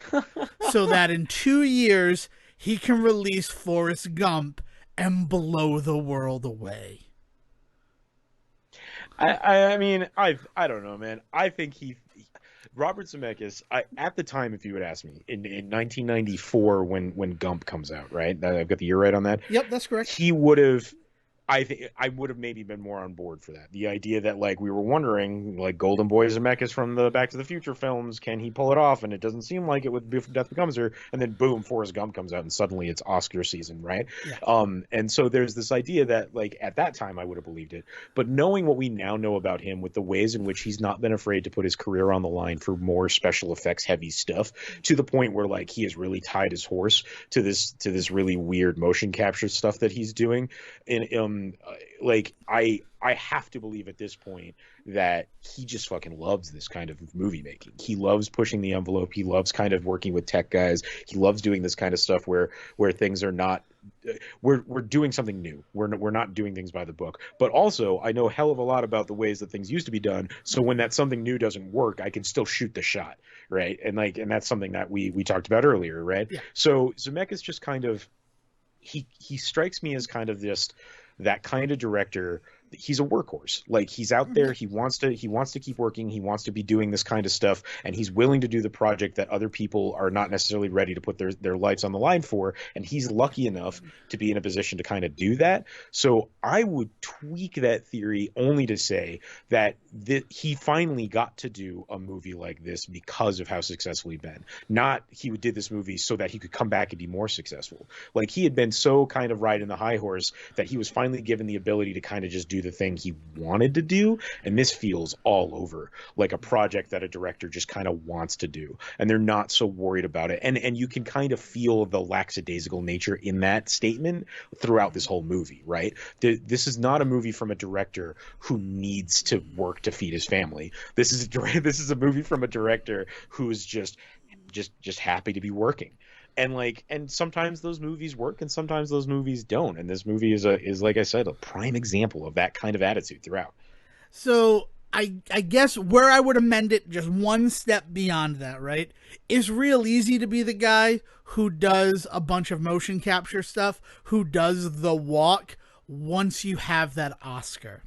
so that in 2 years he can release Forrest Gump and blow the world away. I mean, I don't know, man. I think Robert Zemeckis, at the time, if you would ask me, in 1994 when Gump comes out, right? I've got the year right on that. Yep, that's correct. He would have. I think I would have maybe been more on board for that. The idea that like we were wondering, like Golden Boy Zemeckis from the Back to the Future films, can he pull it off? And it doesn't seem like it with Death Becomes Her. And then boom, Forrest Gump comes out, and suddenly it's Oscar season, right? Yeah. And so there's this idea that like at that time I would have believed it, but knowing what we now know about him, with the ways in which he's not been afraid to put his career on the line for more special effects heavy stuff, to the point where like he has really tied his horse to this really weird motion capture stuff that he's doing, and like I have to believe at this point that he just fucking loves this kind of movie making. He loves pushing the envelope. He loves kind of working with tech guys. He loves doing this kind of stuff where things are not we're doing something new. We're not doing things by the book. But also I know a hell of a lot about the ways that things used to be done. So when that something new doesn't work, I can still shoot the shot, right? And that's something that we talked about earlier, right? Yeah. So Zemeckis just kind of he strikes me as kind of just that kind of director he's a workhorse. Like, he's out there, he wants to keep working, he wants to be doing this kind of stuff, and he's willing to do the project that other people are not necessarily ready to put their lives on the line for, and he's lucky enough to be in a position to kind of do that. So I would tweak that theory only to say that he finally got to do a movie like this because of how successful he'd been. Not he did this movie so that he could come back and be more successful. Like, he had been so kind of riding the high horse that he was finally given the ability to kind of just do the thing he wanted to do. And this feels all over like a project that a director just kind of wants to do, and they're not so worried about it. And you can kind of feel the lackadaisical nature in that statement throughout this whole movie, right? This is not a movie from a director who needs to work to feed his family. This is a movie from a director who is just happy to be working. And sometimes those movies work and sometimes those movies don't. And this movie is like I said, a prime example of that kind of attitude throughout. So I guess where I would amend it just one step beyond that, right? It's real easy to be the guy who does a bunch of motion capture stuff, who does the walk once you have that Oscar.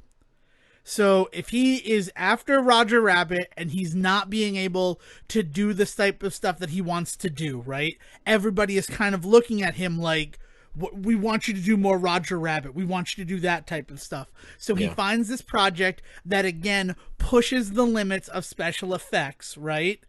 So if he is after Roger Rabbit and he's not being able to do this type of stuff that he wants to do, right? Everybody is kind of looking at him like, we want you to do more Roger Rabbit. We want you to do that type of stuff. So he finds this project that, again, pushes the limits of special effects, right?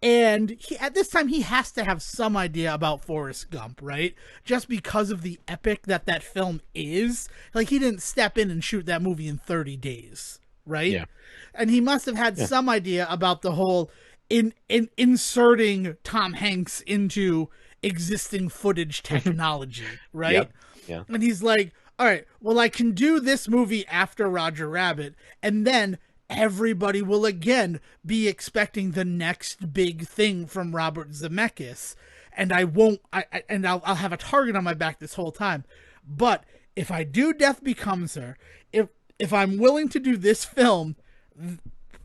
And at this time, he has to have some idea about Forrest Gump, right? Just because of the epic that film is. Like, he didn't step in and shoot that movie in 30 days, right? Yeah. And he must have had some idea about the whole inserting Tom Hanks into existing footage technology, right? Yep. Yeah. And he's like, all right, well, I can do this movie after Roger Rabbit, and then everybody will again be expecting the next big thing from Robert Zemeckis, and I'll have a target on my back this whole time. But if I do Death Becomes Her, if I'm willing to do this film,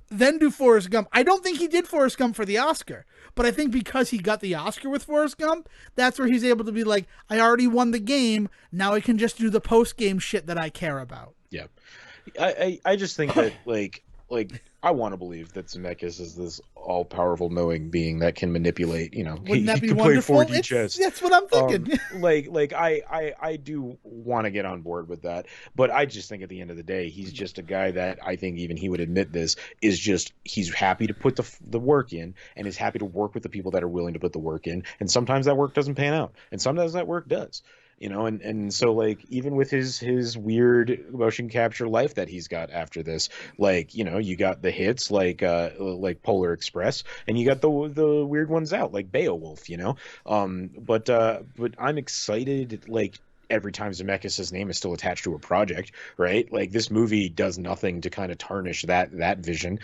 then do Forrest Gump. I don't think he did Forrest Gump for the Oscar, but I think because he got the Oscar with Forrest Gump, that's where he's able to be like, I already won the game, now I can just do the post-game shit that I care about. Yeah. I just think that, like I want to believe that Zemeckis is this all-powerful knowing being that can manipulate, Wouldn't that he be can wonderful? play 4D chess. That's what I'm thinking. I do want to get on board with that, but I just think at the end of the day, he's just a guy that I think even he would admit this is just, he's happy to put the work in and is happy to work with the people that are willing to put the work in. And sometimes that work doesn't pan out, and sometimes that work does. And so, like, even with his weird motion capture life that he's got after this, like, you got the hits like Polar Express, and you got the weird ones out like Beowulf, but I'm excited, like, every time Zemeckis' name is still attached to a project, right? Like, this movie does nothing to kind of tarnish that vision.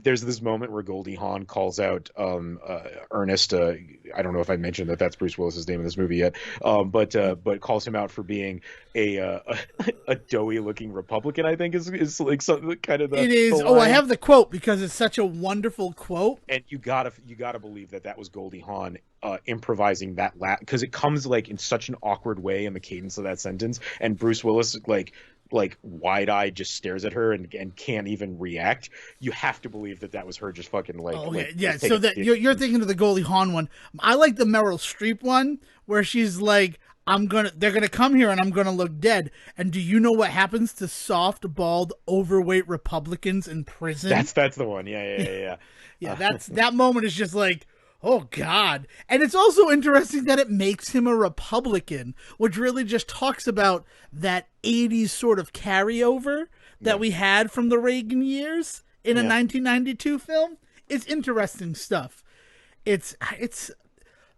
There's this moment where Goldie Hawn calls out Ernest. I don't know if I mentioned that's Bruce Willis's name in this movie yet, but calls him out for being a doughy looking Republican. I think is like something kind of the. It is. The line. I have the quote because it's such a wonderful quote. And you gotta believe that was Goldie Hawn improvising that because it comes like in such an awkward way in the cadence of that sentence, and Bruce Willis like wide-eyed just stares at her and can't even react. You have to believe that was her just fucking like. Oh, okay. Yeah. So that you're thinking of the Goldie Hawn one. I like the Meryl Streep one where she's like, they're gonna come here and I'm gonna look dead. And do you know what happens to soft, bald, overweight Republicans in prison? That's the one. Yeah. Yeah. That moment is just like, oh, God. And it's also interesting that it makes him a Republican, which really just talks about that 80s sort of carryover that we had from the Reagan years in a 1992 film. It's interesting stuff. It's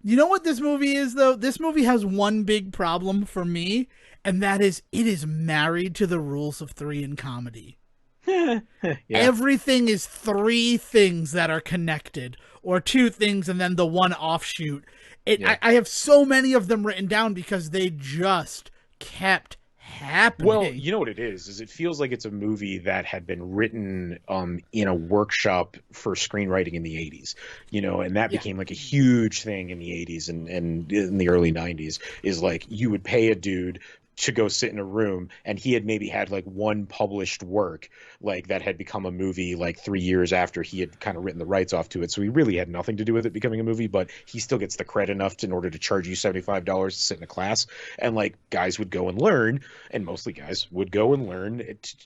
you know what this movie is, though? This movie has one big problem for me, and that is it is married to the rules of three in comedy. Everything is three things that are connected, or two things and then the one offshoot. I have so many of them written down because they just kept happening. Well, you know what it is it feels like it's a movie that had been written in a workshop for screenwriting in the 80s, and that became like a huge thing in the 80s and in the early 90s, is like you would pay a dude to go sit in a room, and he had maybe had like one published work like that had become a movie like 3 years after he had kind of written the rights off to it, so he really had nothing to do with it becoming a movie, but he still gets the credit enough in order to charge you $75 to sit in a class. And like guys would go and learn, and mostly guys would go and learn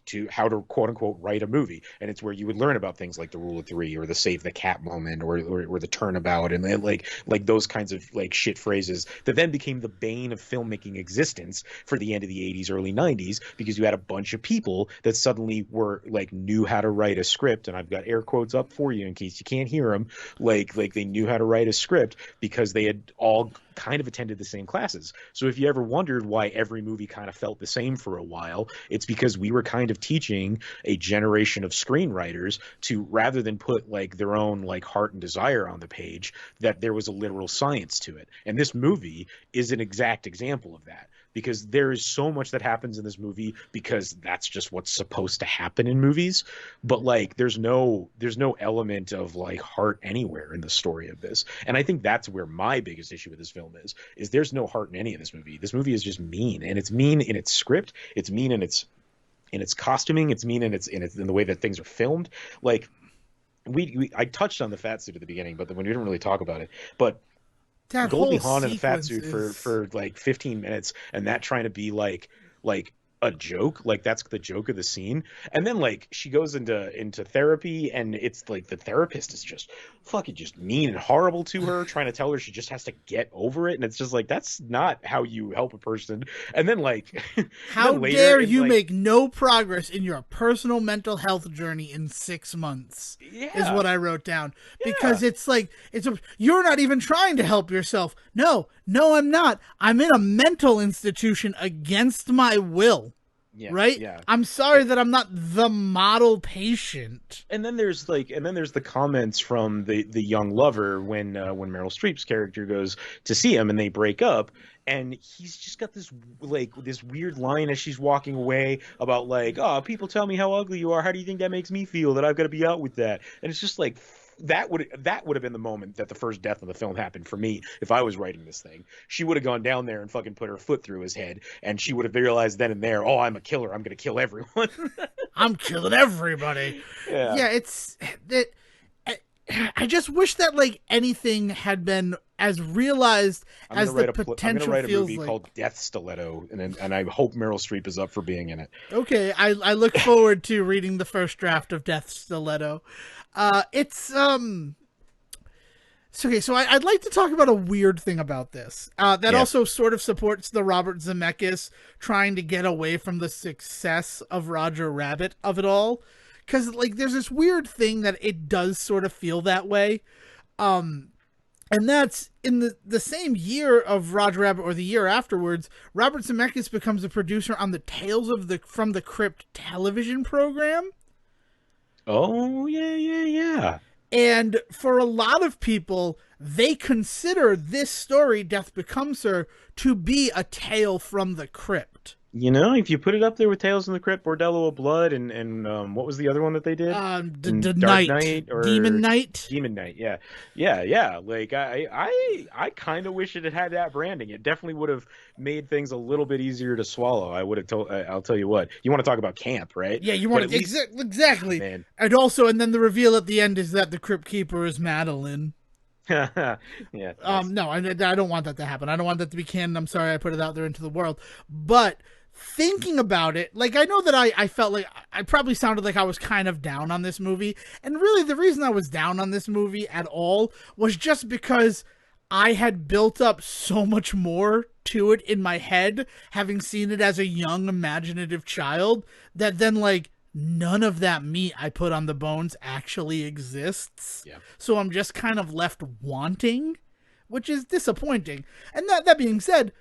to how to quote unquote write a movie. And it's where you would learn about things like the rule of three or the save the cat moment or the turnabout, and then like those kinds of like shit phrases that then became the bane of filmmaking existence for the end of the 80s, early 90s, because you had a bunch of people that suddenly were like knew how to write a script. And I've got air quotes up for you in case you can't hear them. Like they knew how to write a script because they had all kind of attended the same classes. So if you ever wondered why every movie kind of felt the same for a while, it's because we were kind of teaching a generation of screenwriters to, rather than put like their own like heart and desire on the page, that there was a literal science to it. And this movie is an exact example of that, because there is so much that happens in this movie because that's just what's supposed to happen in movies. But like there's no element of like heart anywhere in the story of this. And I think that's where my biggest issue with this film is there's no heart in any of this movie. This movie is just mean, and it's mean in its script, it's mean in its costuming, it's mean in the way that things are filmed. Like I touched on the fat suit at the beginning, but when we didn't really talk about it. But that Goldie whole Hawn in a fat suit sequence for like 15 minutes, and that trying to be like a joke, like that's the joke of the scene. And then like she goes into therapy, and it's like the therapist is just fucking just mean and horrible to her, trying to tell her she just has to get over it. And it's just like, that's not how you help a person. And then like how then dare you like, make no progress in your personal mental health journey in 6 months, is what I wrote down. Because it's like you're not even trying to help yourself. No, I'm not. I'm in a mental institution against my will. Yeah, right? Yeah. I'm sorry that I'm not the model patient. And then there's the comments from the young lover when Meryl Streep's character goes to see him and they break up, and he's just got this weird line as she's walking away about like, oh, people tell me how ugly you are. How do you think that makes me feel that I've got to be out with that? And it's just like, that would have been the moment that the first death of the film happened for me. If I was writing this thing, she would have gone down there and fucking put her foot through his head, and she would have realized then and there, oh, I'm a killer, I'm gonna kill everyone. I'm killing everybody. Yeah, it's that. I just wish that like anything had been as realized as the potential feels like. I'm gonna write a movie called Death Stiletto, and I hope Meryl Streep is up for being in it. Okay, I look forward to reading the first draft of Death Stiletto. It's okay, so I'd like to talk about a weird thing about this that also sort of supports the Robert Zemeckis trying to get away from the success of Roger Rabbit of it all, because like there's this weird thing that it does sort of feel that way, and that's in the same year of Roger Rabbit, or the year afterwards, Robert Zemeckis becomes a producer on the Tales from the Crypt television program. Oh, yeah. And for a lot of people, they consider this story, Death Becomes Her, to be a tale from the crypt. You know, if you put it up there with Tales from the Crypt, Bordello of Blood, and what was the other one that they did? Dark Knight or Demon Knight. Demon Knight, yeah. Like I kind of wish it had that branding. It definitely would have made things a little bit easier to swallow. I would have told. I'll tell you what. You want to talk about camp, right? Yeah, you want to exactly. Man. And then the reveal at the end is that the Crypt Keeper is Madeline. Yeah. Nice. No, I don't want that to happen. I don't want that to be canon. I'm sorry I put it out there into the world, but thinking about it, like, I know that I felt like I probably sounded like I was kind of down on this movie, and really the reason I was down on this movie at all was just because I had built up so much more to it in my head, having seen it as a young imaginative child, that then like none of that meat I put on the bones actually exists. Yeah. So I'm just kind of left wanting, which is disappointing. And that being said,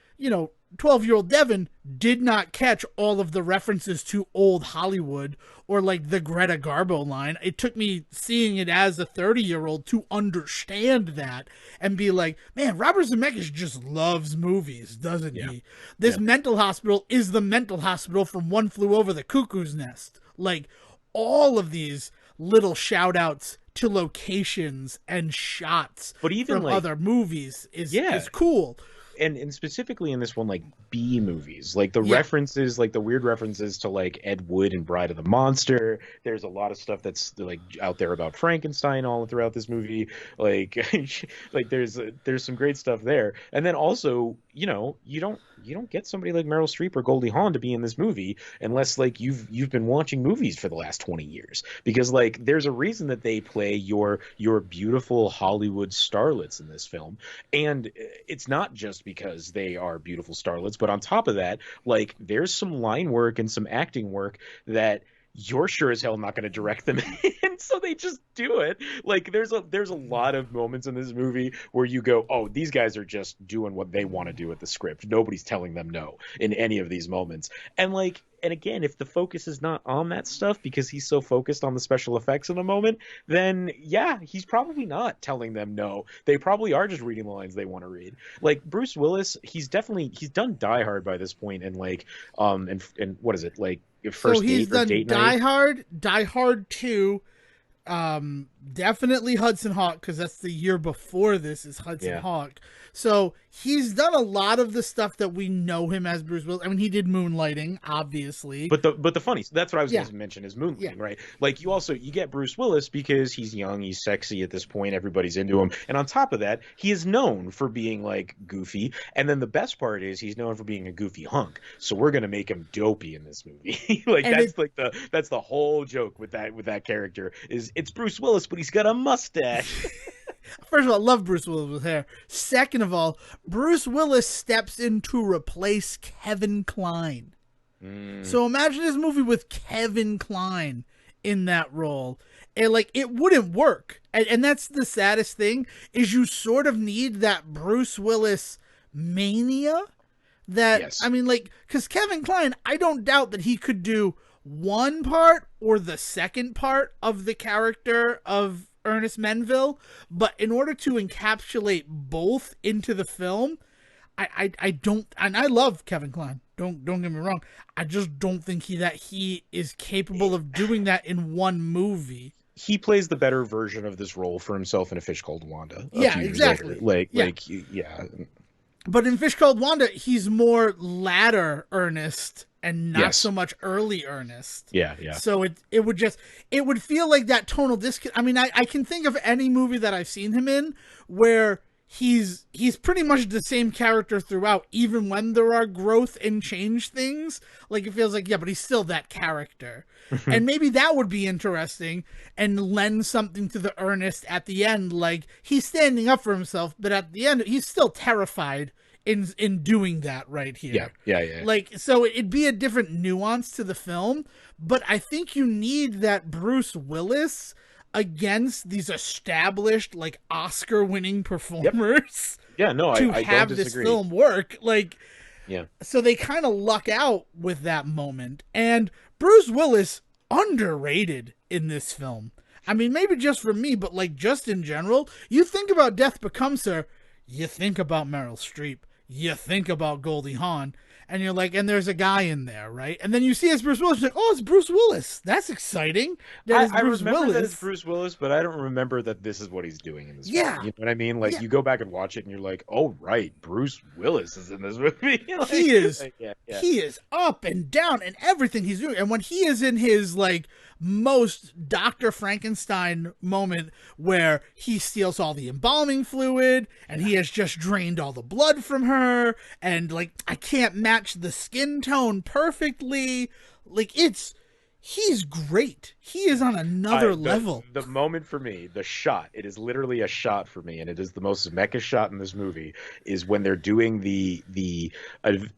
12-year-old Devin did not catch all of the references to old Hollywood or like the Greta Garbo line. It took me seeing it as a 30-year-old to understand that and be like, man, Robert Zemeckis just loves movies, doesn't he? This mental hospital is the mental hospital from One Flew Over the Cuckoo's Nest. Like, all of these little shout outs to locations and shots but even from like other movies is cool. and specifically in this one, like B movies, like the Yeah. references, like the weird references to like Ed Wood and Bride of the Monster. There's a lot of stuff that's like out there about Frankenstein all throughout this movie. Like, like there's some great stuff there. And then also, you don't get somebody like Meryl Streep or Goldie Hawn to be in this movie unless like you've been watching movies for the last 20 years, because like there's a reason that they play your beautiful Hollywood starlets in this film. And it's not just because they are beautiful starlets, but on top of that, like there's some line work and some acting work that you're sure as hell not going to direct them in, so they just do it. Like there's a lot of moments in this movie where you go, oh, these guys are just doing what they want to do with the script. Nobody's telling them no in any of these moments. And like, and again, if the focus is not on that stuff because he's so focused on the special effects in a moment, then yeah, he's probably not telling them no. They probably are just reading the lines they want to read. Like Bruce Willis, he's done Die Hard by this point, and like and what is it, like So First he's Date or done Date Die Night? Hard, Die Hard 2, definitely Hudson Hawk, because that's the year before this is Hudson Yeah. Hawk. So he's done a lot of the stuff that we know him as Bruce Willis. I mean, he did Moonlighting, obviously. But the funny, that's what I was Yeah. going to mention is Moonlighting, Yeah. right? Like you get Bruce Willis because he's young, he's sexy at this point, everybody's into him, and on top of that, he is known for being like goofy. And then the best part is he's known for being a goofy hunk. So we're going to make him dopey in this movie. Like And that's the whole joke with that character is it's Bruce Willis, but he's got a mustache. First of all, I love Bruce Willis with hair. Second of all, Bruce Willis steps in to replace Kevin Kline. So imagine this movie with Kevin Kline in that role. And like it wouldn't work. And that's the saddest thing, is you sort of need that Bruce Willis mania that Yes. I mean, like, because Kevin Kline, I don't doubt that he could do one part or the second part of the character of Ernest Menville, but in order to encapsulate both into the film, I don't, and I love Kevin Kline. Don't get me wrong. I just don't think he is capable of doing that in one movie. He plays the better version of this role for himself in A Fish Called Wanda. Yeah, few years exactly. later. Yeah. Yeah. But in Fish Called Wanda, he's more latter Ernest and not Yes. so much early Ernest. Yeah. So it would feel like that tonal disconnect. I mean, I can think of any movie that I've seen him in where he's pretty much the same character throughout, even when there are growth and change things. Like it feels like, yeah, but he's still that character. And maybe that would be interesting and lend something to the Ernest at the end. Like he's standing up for himself, but at the end he's still terrified in doing that right here. Yeah. Like, so it'd be a different nuance to the film, but I think you need that Bruce Willis against these established, like, Oscar-winning performers Yeah, no, to I have don't this disagree. film work. Like, Yeah. so they kind of luck out with that moment. And Bruce Willis, underrated in this film. I mean, maybe just for me, but, like, just in general, you think about Death Becomes Her, you think about Meryl Streep, you think about Goldie Hawn, and you're like, and there's a guy in there, right? And then you see it's Bruce Willis, you're like, oh, it's Bruce Willis. That's exciting. I remember that it's Bruce Willis, but I don't remember that this is what he's doing in this Yeah. movie. You know what I mean? Like, Yeah. you go back and watch it, and you're like, oh, right, Bruce Willis is in this movie. Like, He is. Yeah. He is up and down and everything he's doing. And when he is in his, like, most Dr. Frankenstein moment where he steals all the embalming fluid and he has just drained all the blood from her and, like, I can't match the skin tone perfectly. Like, he's great. He is on another level. The moment for me, the shot, it is literally a shot for me, and it is the most Zemeckis shot in this movie, is when they're doing the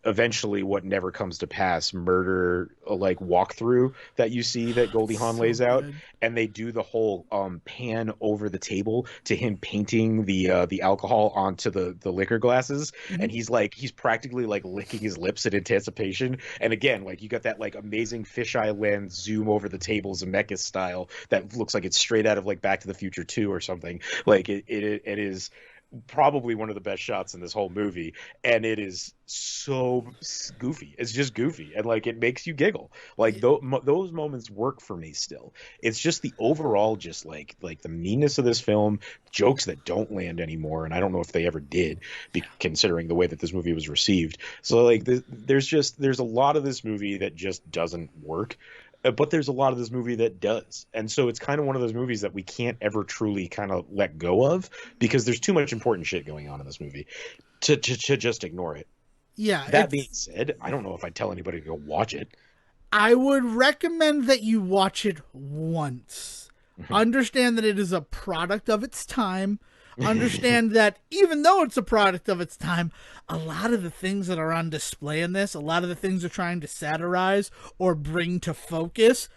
eventually what never comes to pass murder like walkthrough that you see that Goldie Hawn So lays out, good. and they do the whole pan over the table to him painting the alcohol onto the liquor glasses, and he's practically like licking his lips in anticipation. And again, like you got that like amazing fisheye lens zoom over the table Zemeckis style that looks like it's straight out of like Back to the Future 2 or something. Like it is probably one of the best shots in this whole movie, and it is so goofy. It's just goofy, and like it makes you giggle. Like those moments work for me still. It's just the overall, just like the meanness of this film, jokes that don't land anymore, and I don't know if they ever did, considering the way that this movie was received. So like there's a lot of this movie that just doesn't work. But there's a lot of this movie that does. And so it's kind of one of those movies that we can't ever truly kind of let go of because there's too much important shit going on in this movie to just ignore it. Yeah. That being said, I don't know if I'd tell anybody to go watch it. I would recommend that you watch it once. Understand that it is a product of its time. Understand that even though it's a product of its time, a lot of the things that are on display in this, a lot of the things they're trying to satirize or bring to focus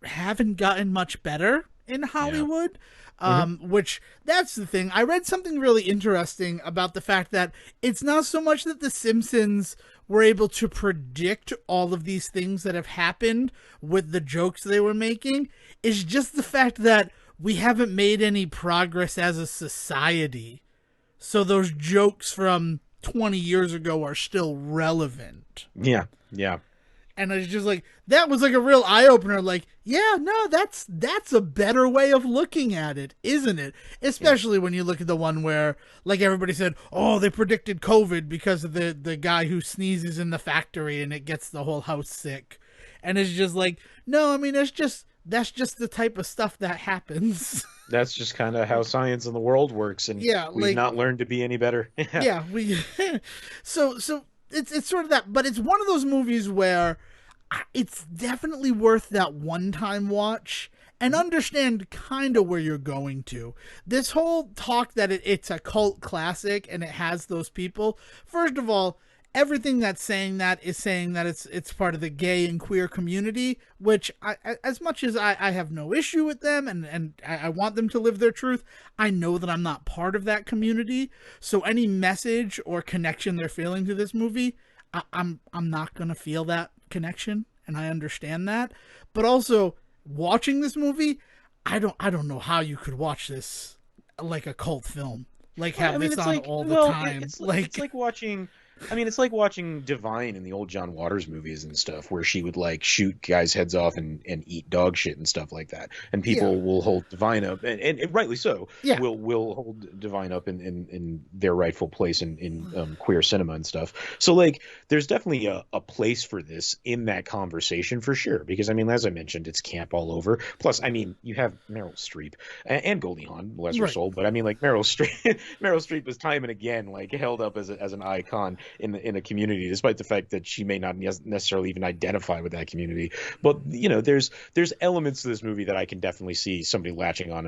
haven't gotten much better in Hollywood. Yeah. Which, that's the thing. I read something really interesting about the fact that it's not so much that The Simpsons were able to predict all of these things that have happened with the jokes they were making. It's just the fact that we haven't made any progress as a society. So those jokes from 20 years ago are still relevant. Yeah, yeah. And it's just like, that was like a real eye-opener. Like, yeah, no, that's a better way of looking at it, isn't it? Especially when you look at the one where, like, everybody said, oh, they predicted COVID because of the guy who sneezes in the factory and it gets the whole house sick. And it's just like, no, I mean, that's just the type of stuff that happens. That's just kind of how science in the world works, and we've not learned to be any better. Yeah, we. So it's sort of that, but it's one of those movies where it's definitely worth that one-time watch and understand kind of where you're going to. This whole talk that it's a cult classic and it has those people. First of all, everything that's saying that is saying that it's part of the gay and queer community, which as much as I have no issue with them and I want them to live their truth, I know that I'm not part of that community. So any message or connection they're feeling to this movie, I'm not going to feel that connection, and I understand that. But also, watching this movie, I don't know how you could watch this like a cult film. Like have this on all the time. It's like watching it's like watching Divine in the old John Waters movies and stuff, where she would like shoot guys' heads off and eat dog shit and stuff like that. And people will hold Divine up, and rightly so, will hold Divine up in their rightful place in queer cinema and stuff. So like, there's definitely a place for this in that conversation for sure. Because I mean, as I mentioned, it's camp all over. Plus, I mean, you have Meryl Streep and Goldie Hawn, bless her soul. But I mean, like Meryl Streep was time and again like held up as an icon in a community, despite the fact that she may not necessarily even identify with that community. But you know, there's elements to this movie that I can definitely see somebody latching on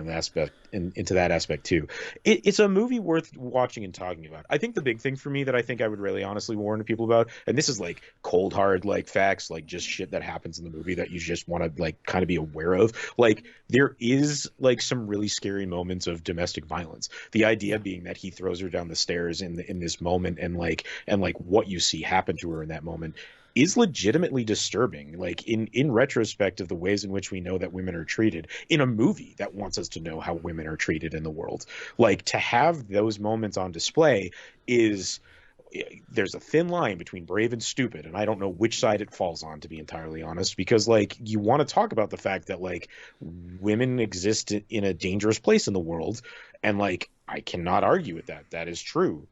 into that aspect too. It's a movie worth watching and talking about. I think the big thing for me that I think I would really honestly warn people about, and this is like cold hard like facts, like just shit that happens in the movie that you just want to like kind of be aware of. Like there is like some really scary moments of domestic violence. The idea being that he throws her down the stairs in this moment, and what you see happen to her in that moment is legitimately disturbing, like in retrospect of the ways in which we know that women are treated in a movie that wants us to know how women are treated in the world. Like, to have those moments on display there's a thin line between brave and stupid, and I don't know which side it falls on, to be entirely honest, because like, you want to talk about the fact that like women exist in a dangerous place in the world, and like I cannot argue with that. That is true.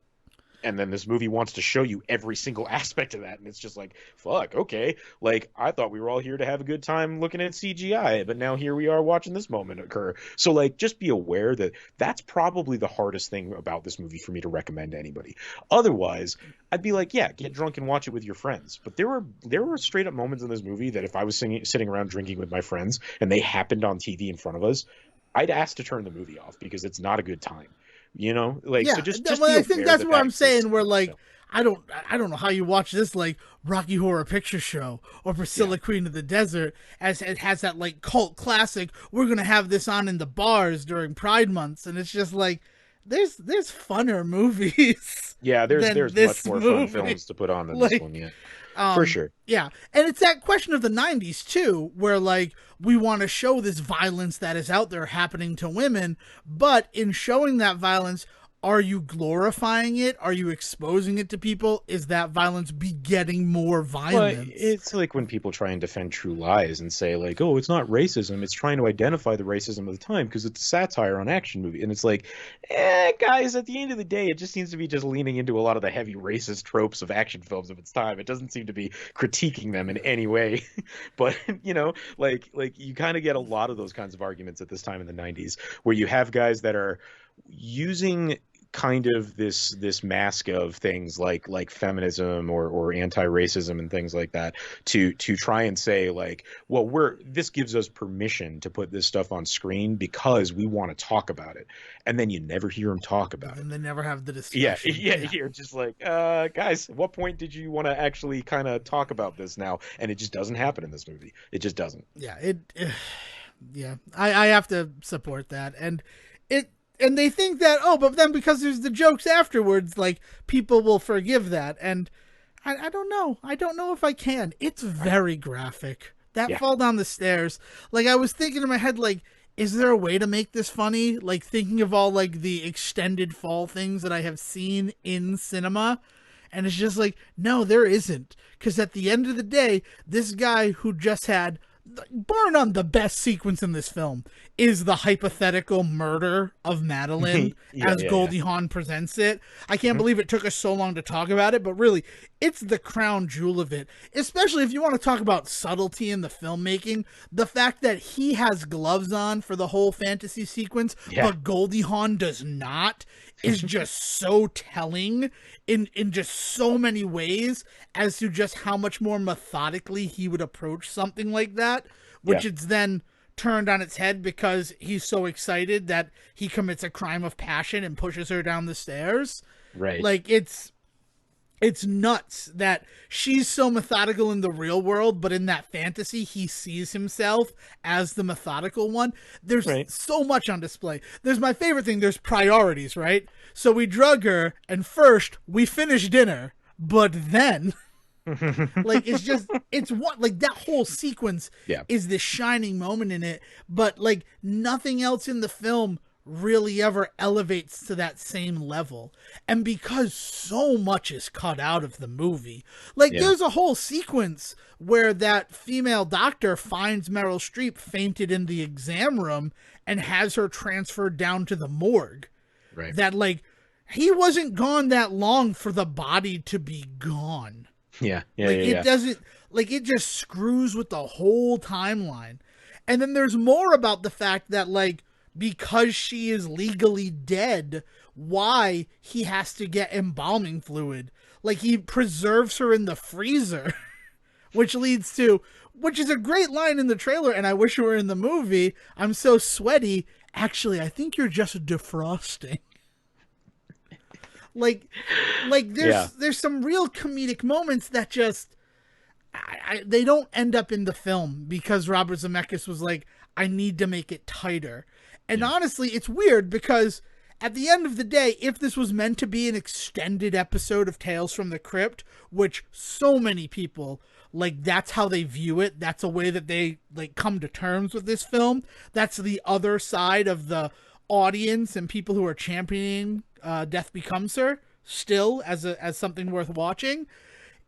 And then this movie wants to show you every single aspect of that, and it's just like, fuck, okay. Like, I thought we were all here to have a good time looking at CGI, but now here we are watching this moment occur. So, like, just be aware that that's probably the hardest thing about this movie for me to recommend to anybody. Otherwise, I'd be like, yeah, get drunk and watch it with your friends. But there were straight up moments in this movie that if I was sitting around drinking with my friends and they happened on TV in front of us, I'd ask to turn the movie off because it's not a good time. You know, like, so just I think that's what I'm saying. We're like, I don't know how you watch this like Rocky Horror Picture Show or Priscilla Queen of the Desert, as it has that like cult classic. We're gonna have this on in the bars during Pride months, and it's just like there's funner movies. Yeah, there's much more fun films to put on than this one. Yeah. For sure. Yeah. And it's that question of the 90s, too, where, like, we want to show this violence that is out there happening to women, but in showing that violence, are you glorifying it? Are you exposing it to people? Is that violence begetting more Well, violence? it's like when people try and defend True Lies and say like, "Oh, it's not racism; it's trying to identify the racism of the time because it's a satire on action movie." And it's like, guys, at the end of the day, it just seems to be just leaning into a lot of the heavy racist tropes of action films of its time. It doesn't seem to be critiquing them in any way. But like you kind of get a lot of those kinds of arguments at this time in the '90s, where you have guys that are using kind of this mask of things like feminism or anti-racism and things like that to try and say like, well, this gives us permission to put this stuff on screen because we want to talk about it, and then you never hear them talk about it. And they never have the discussion. Yeah, you're just like, guys, at what point did you want to actually kind of talk about this now? And it just doesn't happen in this movie. It just doesn't. Yeah, yeah, I have to support that, and they think that, oh, but then because there's the jokes afterwards, like, people will forgive that. And I don't know. I don't know if I can. It's very graphic. That fall down the stairs. Like, I was thinking in my head, like, is there a way to make this funny? Like, thinking of all, like, the extended fall things that I have seen in cinema. And it's just like, no, there isn't. Because at the end of the day, this guy who just had, bar none, the best sequence in this film is the hypothetical murder of Madeline as Goldie Hawn presents it. I can't believe it took us so long to talk about it, but really, it's the crown jewel of it. Especially if you want to talk about subtlety in the filmmaking, the fact that he has gloves on for the whole fantasy sequence, but Goldie Hawn does not, is just so telling in just so many ways as to just how much more methodically he would approach something like that, which it's then turned on its head because he's so excited that he commits a crime of passion and pushes her down the stairs. Right. Like, it's nuts that she's so methodical in the real world, but in that fantasy, he sees himself as the methodical one. There's so much on display. There's my favorite thing. There's priorities, right? So we drug her, and first we finish dinner, but then like, it's what, like, that whole sequence is this shining moment in it, but like nothing else in the film really ever elevates to that same level. And because so much is cut out of the movie, like there's a whole sequence where that female doctor finds Meryl Streep fainted in the exam room and has her transferred down to the morgue. Right. That, like, he wasn't gone that long for the body to be gone. It doesn't, like, it just screws with the whole timeline. And then there's more about the fact that, like, because she is legally dead, why he has to get embalming fluid. Like, he preserves her in the freezer, which is a great line in the trailer, and I wish it were in the movie. I'm so sweaty. Actually, I think you're just defrosting. Like there's some real comedic moments that just they don't end up in the film because Robert Zemeckis was like, I need to make it tighter. And honestly, it's weird because at the end of the day, if this was meant to be an extended episode of Tales from the Crypt, which so many people, like, that's how they view it, that's a way that they, like, come to terms with this film, that's the other side of the audience and people who are championing Death Becomes Her still as something worth watching,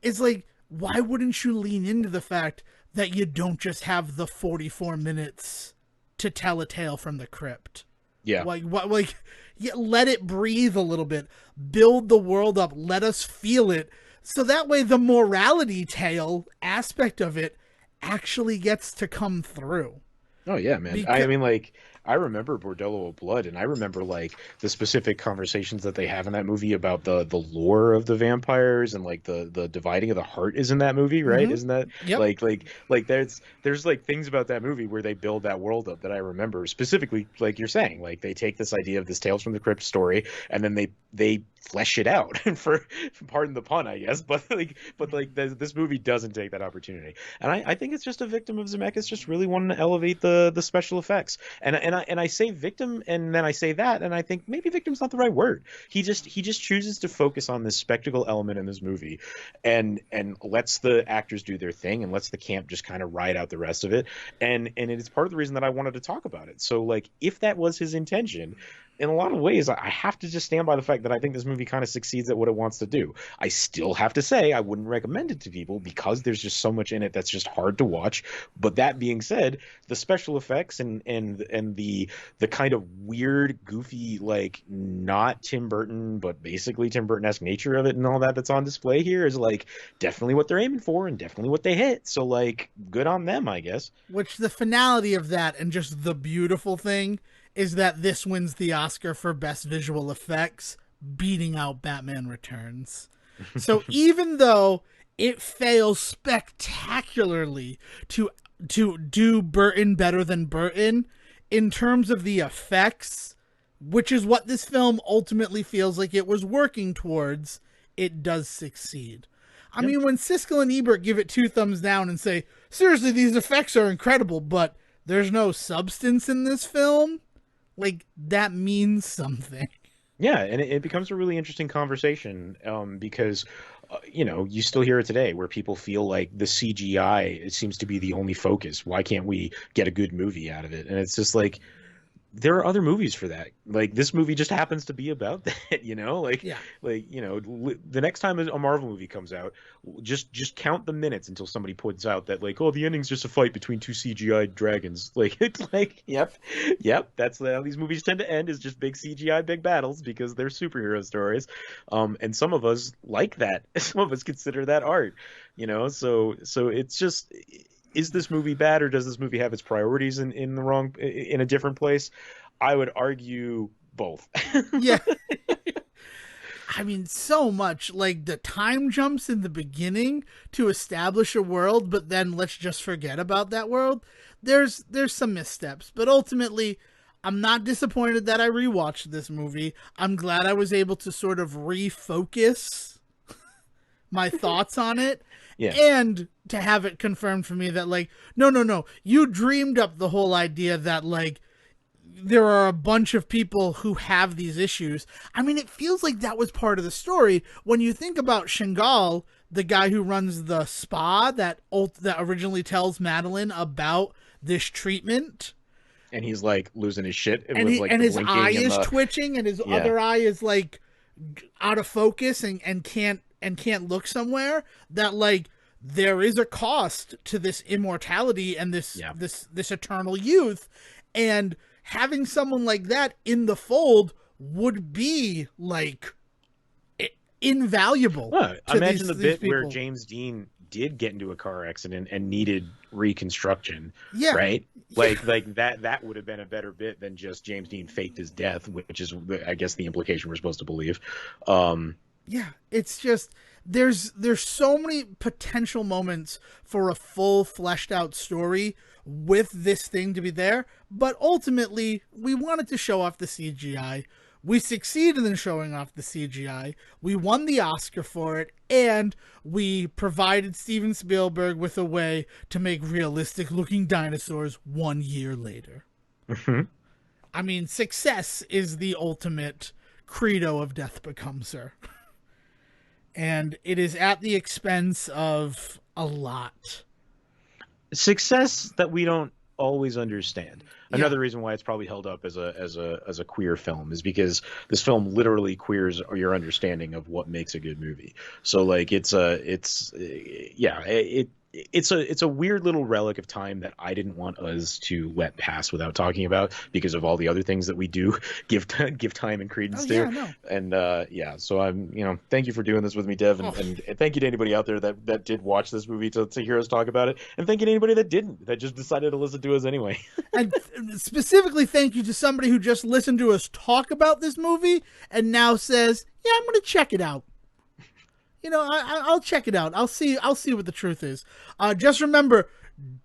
is like, why wouldn't you lean into the fact that you don't just have the 44 minutes to tell a tale from the crypt? Let it breathe a little bit, build the world up, let us feel it, so that way the morality tale aspect of it actually gets to come through. Oh yeah, man. I mean, like, I remember Bordello of Blood, and I remember, like, the specific conversations that they have in that movie about the lore of the vampires, and, like, the dividing of the heart is in that movie, right? Isn't that like there's like things about that movie where they build that world up that I remember specifically, like you're saying, like, they take this idea of this Tales from the Crypt story and then they flesh it out for pardon the pun, I guess, but this movie doesn't take that opportunity, and I think it's just a victim of Zemeckis just really wanting to elevate the special effects, and I say victim, and then I say that, and I think maybe victim's not the right word. He just chooses to focus on this spectacle element in this movie, and lets the actors do their thing, and lets the camp just kind of ride out the rest of it, and it is part of the reason that I wanted to talk about it. So, like, if that was his intention, in a lot of ways, I have to just stand by the fact that I think this movie kind of succeeds at what it wants to do. I still have to say I wouldn't recommend it to people because there's just so much in it that's just hard to watch. But that being said, the special effects and the kind of weird, goofy, like not Tim Burton, but basically Tim Burton-esque nature of it and all that that's on display here is like definitely what they're aiming for and definitely what they hit. So like, good on them, I guess. Which the finality of that and just the beautiful thing is that this wins the Oscar for Best Visual Effects, beating out Batman Returns. So even though it fails spectacularly to do Burton better than Burton, in terms of the effects, which is what this film ultimately feels like it was working towards, it does succeed. I mean, when Siskel and Ebert give it 2 thumbs down and say, seriously, these effects are incredible, but there's no substance in this film, like, that means something. Yeah, and it becomes a really interesting conversation because, you know, you still hear it today where people feel like the CGI it seems to be the only focus. Why can't we get a good movie out of it? And it's just like, there are other movies for that. Like this movie just happens to be about that, you know? Like, Yeah. like, you know, the next time a Marvel movie comes out, just count the minutes until somebody points out that like, oh, the ending's just a fight between 2 CGI dragons. Like it's like, yep, that's how these movies tend to end, is just big CGI big battles because they're superhero stories. And some of us like that. Some of us consider that art, you know? So it's just, is this movie bad or does this movie have its priorities in a different place? I would argue both. Yeah. I mean, so much, like the time jumps in the beginning to establish a world, but then let's just forget about that world. There's some missteps, but ultimately I'm not disappointed that I rewatched this movie. I'm glad I was able to sort of refocus my thoughts on it. Yeah. And to have it confirmed for me that like, no, you dreamed up the whole idea that like there are a bunch of people who have these issues. I mean, it feels like that was part of the story. When you think about Shingal, the guy who runs the spa that originally tells Madeline about this treatment. And he's like losing his shit. And, his eye is twitching and his other eye is like out of focus and can't look somewhere, that like there is a cost to this immortality and this eternal youth, and having someone like that in the fold would be like invaluable. Well, imagine the bit where James Dean did get into a car accident and needed reconstruction. Yeah. Right? Like that would have been a better bit than just James Dean faked his death, which is I guess the implication we're supposed to believe. Yeah, it's just there's so many potential moments for a full fleshed out story with this thing to be there, but ultimately we wanted to show off the CGI. We succeeded in showing off the CGI. We won the Oscar for it, and we provided Steven Spielberg with a way to make realistic looking dinosaurs 1 year later. Mm-hmm. I mean, success is the ultimate credo of Death Becomes Her. And it is at the expense of a lot. Success that we don't always understand. Another reason why it's probably held up as a queer film is because this film literally queers your understanding of what makes a good movie. So like it's a weird little relic of time that I didn't want us to let pass without talking about because of all the other things that we do give time and credence to. Yeah, no. And so I'm thank you for doing this with me, Dev, and thank you to anybody out there that did watch this movie to hear us talk about it, and thank you to anybody that didn't, that just decided to listen to us anyway. And specifically thank you to somebody who just listened to us talk about this movie and now says, yeah, I'm going to check it out. I'll check it out. I'll see what the truth is. Just remember,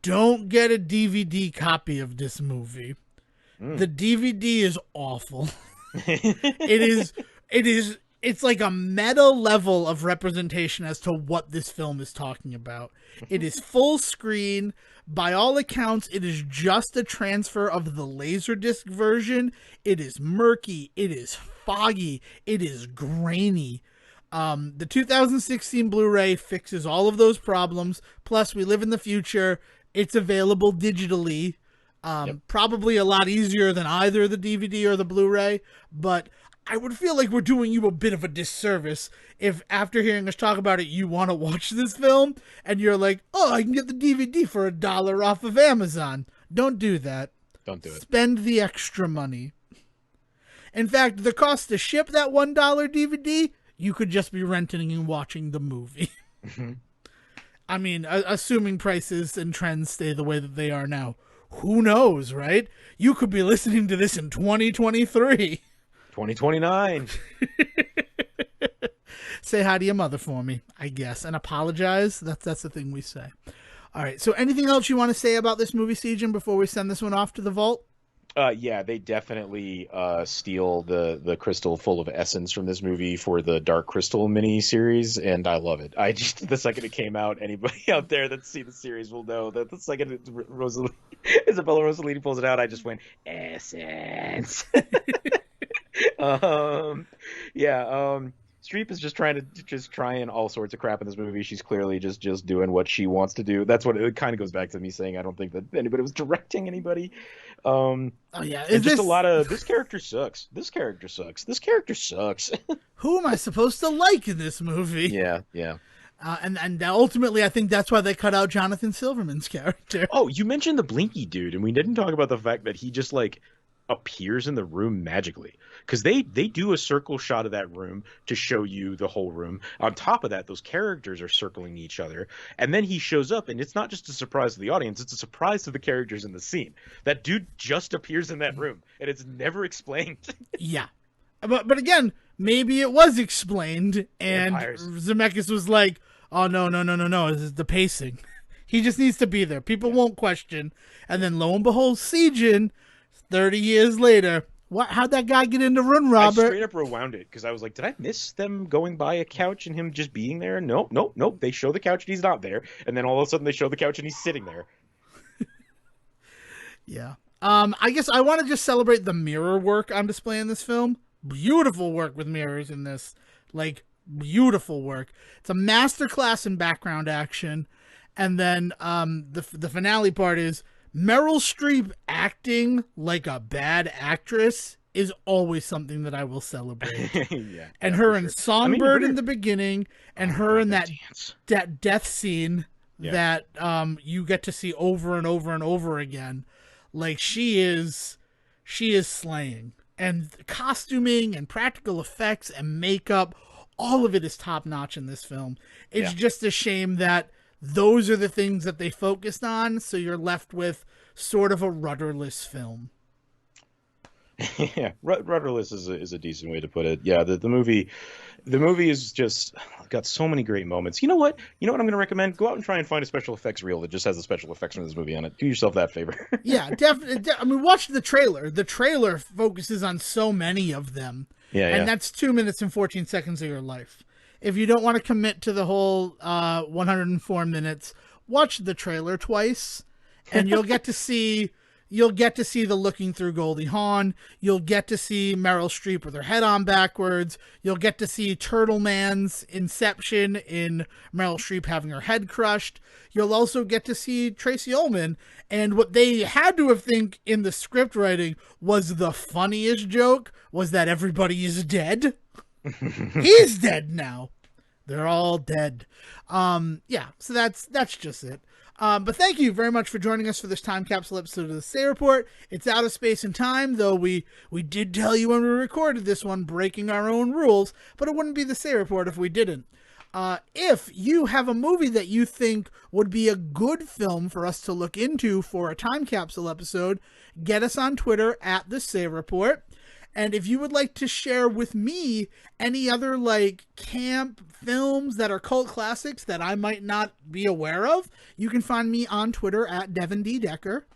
don't get a DVD copy of this movie. The DVD is awful. It's like a meta level of representation as to what this film is talking about. It is full screen. By all accounts, it is just a transfer of the Laserdisc version. It is murky. It is foggy. It is grainy. The 2016 Blu-ray fixes all of those problems. Plus, we live in the future. It's available digitally. Probably a lot easier than either the DVD or the Blu-ray, but I would feel like we're doing you a bit of a disservice if after hearing us talk about it, you want to watch this film and you're like, oh, I can get the DVD for $1 off of Amazon. Don't do that. Don't do it. Spend the extra money. In fact, the cost to ship that $1 DVD, you could just be renting and watching the movie. I mean, assuming prices and trends stay the way that they are now. Who knows, right? You could be listening to this in 2023. 2029. Say hi to your mother for me, I guess, and apologize. That's the thing we say. All right, so anything else you want to say about this movie, Sejan, before we send this one off to the vault? Yeah, they definitely steal the crystal full of essence from this movie for the Dark Crystal mini-series, and I love it. The second it came out, anybody out there that's seen the series will know that the second Isabella Rossellini pulls it out, I just went, essence. Streep is just trying all sorts of crap in this movie. She's clearly just doing what she wants to do. That's what it kind of goes back to me saying I don't think that anybody was directing anybody. Oh yeah, a lot of this character sucks. This character sucks. This character sucks. Who am I supposed to like in this movie? Yeah. And ultimately, I think that's why they cut out Jonathan Silverman's character. Oh, you mentioned the Blinky dude, and we didn't talk about the fact that he just like appears in the room magically, because they do a circle shot of that room to show you the whole room. On top of that, those characters are circling each other, and then he shows up, and it's not just a surprise to the audience, it's a surprise to the characters in the scene. That dude just appears in that room, and it's never explained. Yeah, but again, maybe it was explained, and Zemeckis was like, oh no, this is the pacing. He just needs to be there. People won't question. And then lo and behold, Sejan, 30 years later, how'd that guy get in the room, Robert? I straight up rewound it because I was like, did I miss them going by a couch and him just being there? Nope. They show the couch and he's not there. And then all of a sudden they show the couch and he's sitting there. Yeah. I guess I want to just celebrate the mirror work on display in this film. Beautiful work with mirrors in this. Like, beautiful work. It's a masterclass in background action. And then the finale part is Meryl Streep acting like a bad actress is always something that I will celebrate. Her in Songbird in the beginning, and her in that death scene that you get to see over and over and over again. Like, she is slaying. And costuming and practical effects and makeup, all of it is top notch in this film. It's just a shame that those are the things that they focused on, so you're left with sort of a rudderless film. Yeah, rudderless is a decent way to put it. Yeah, the movie is just got so many great moments. You know what I'm going to recommend? Go out and try and find a special effects reel that just has the special effects from this movie on it. Do yourself that favor. Yeah, definitely. I mean, watch the trailer. The trailer focuses on so many of them. And that's 2 minutes and 14 seconds of your life. If you don't want to commit to the whole 104 minutes, watch the trailer twice, and you'll get to see the looking through Goldie Hawn. You'll get to see Meryl Streep with her head on backwards. You'll get to see Turtle Man's inception in Meryl Streep having her head crushed. You'll also get to see Tracy Ullman. And what they had to have think in the script writing was the funniest joke was that everybody is dead. He's dead now. They're all dead. So that's just it. But thank you very much for joining us for this time capsule episode of the Say Report. It's out of space and time, though we did tell you when we recorded this one, breaking our own rules, but it wouldn't be the Say Report if we didn't. If you have a movie that you think would be a good film for us to look into for a time capsule episode, get us on Twitter at the Say Report. And if you would like to share with me any other like camp films that are cult classics that I might not be aware of, you can find me on Twitter at Devin D. Decker.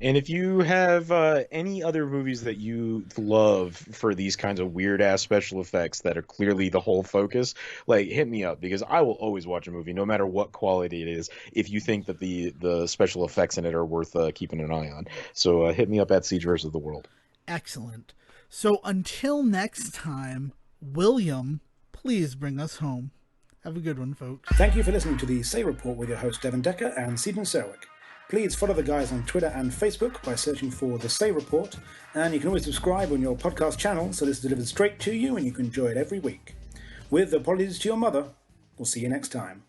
And if you have any other movies that you love for these kinds of weird ass special effects that are clearly the whole focus, like, hit me up, because I will always watch a movie no matter what quality it is if you think that the special effects in it are worth keeping an eye on. So hit me up at Siege vs. the World. Excellent. So until next time, William, please bring us home. Have a good one, folks. Thank you for listening to the Say Report with your host Devin Decker and Stephen Serwick. Please follow the guys on Twitter and Facebook by searching for The Say Report, and you can always subscribe on your podcast channel so this is delivered straight to you and you can enjoy it every week. With apologies to your mother, we'll see you next time.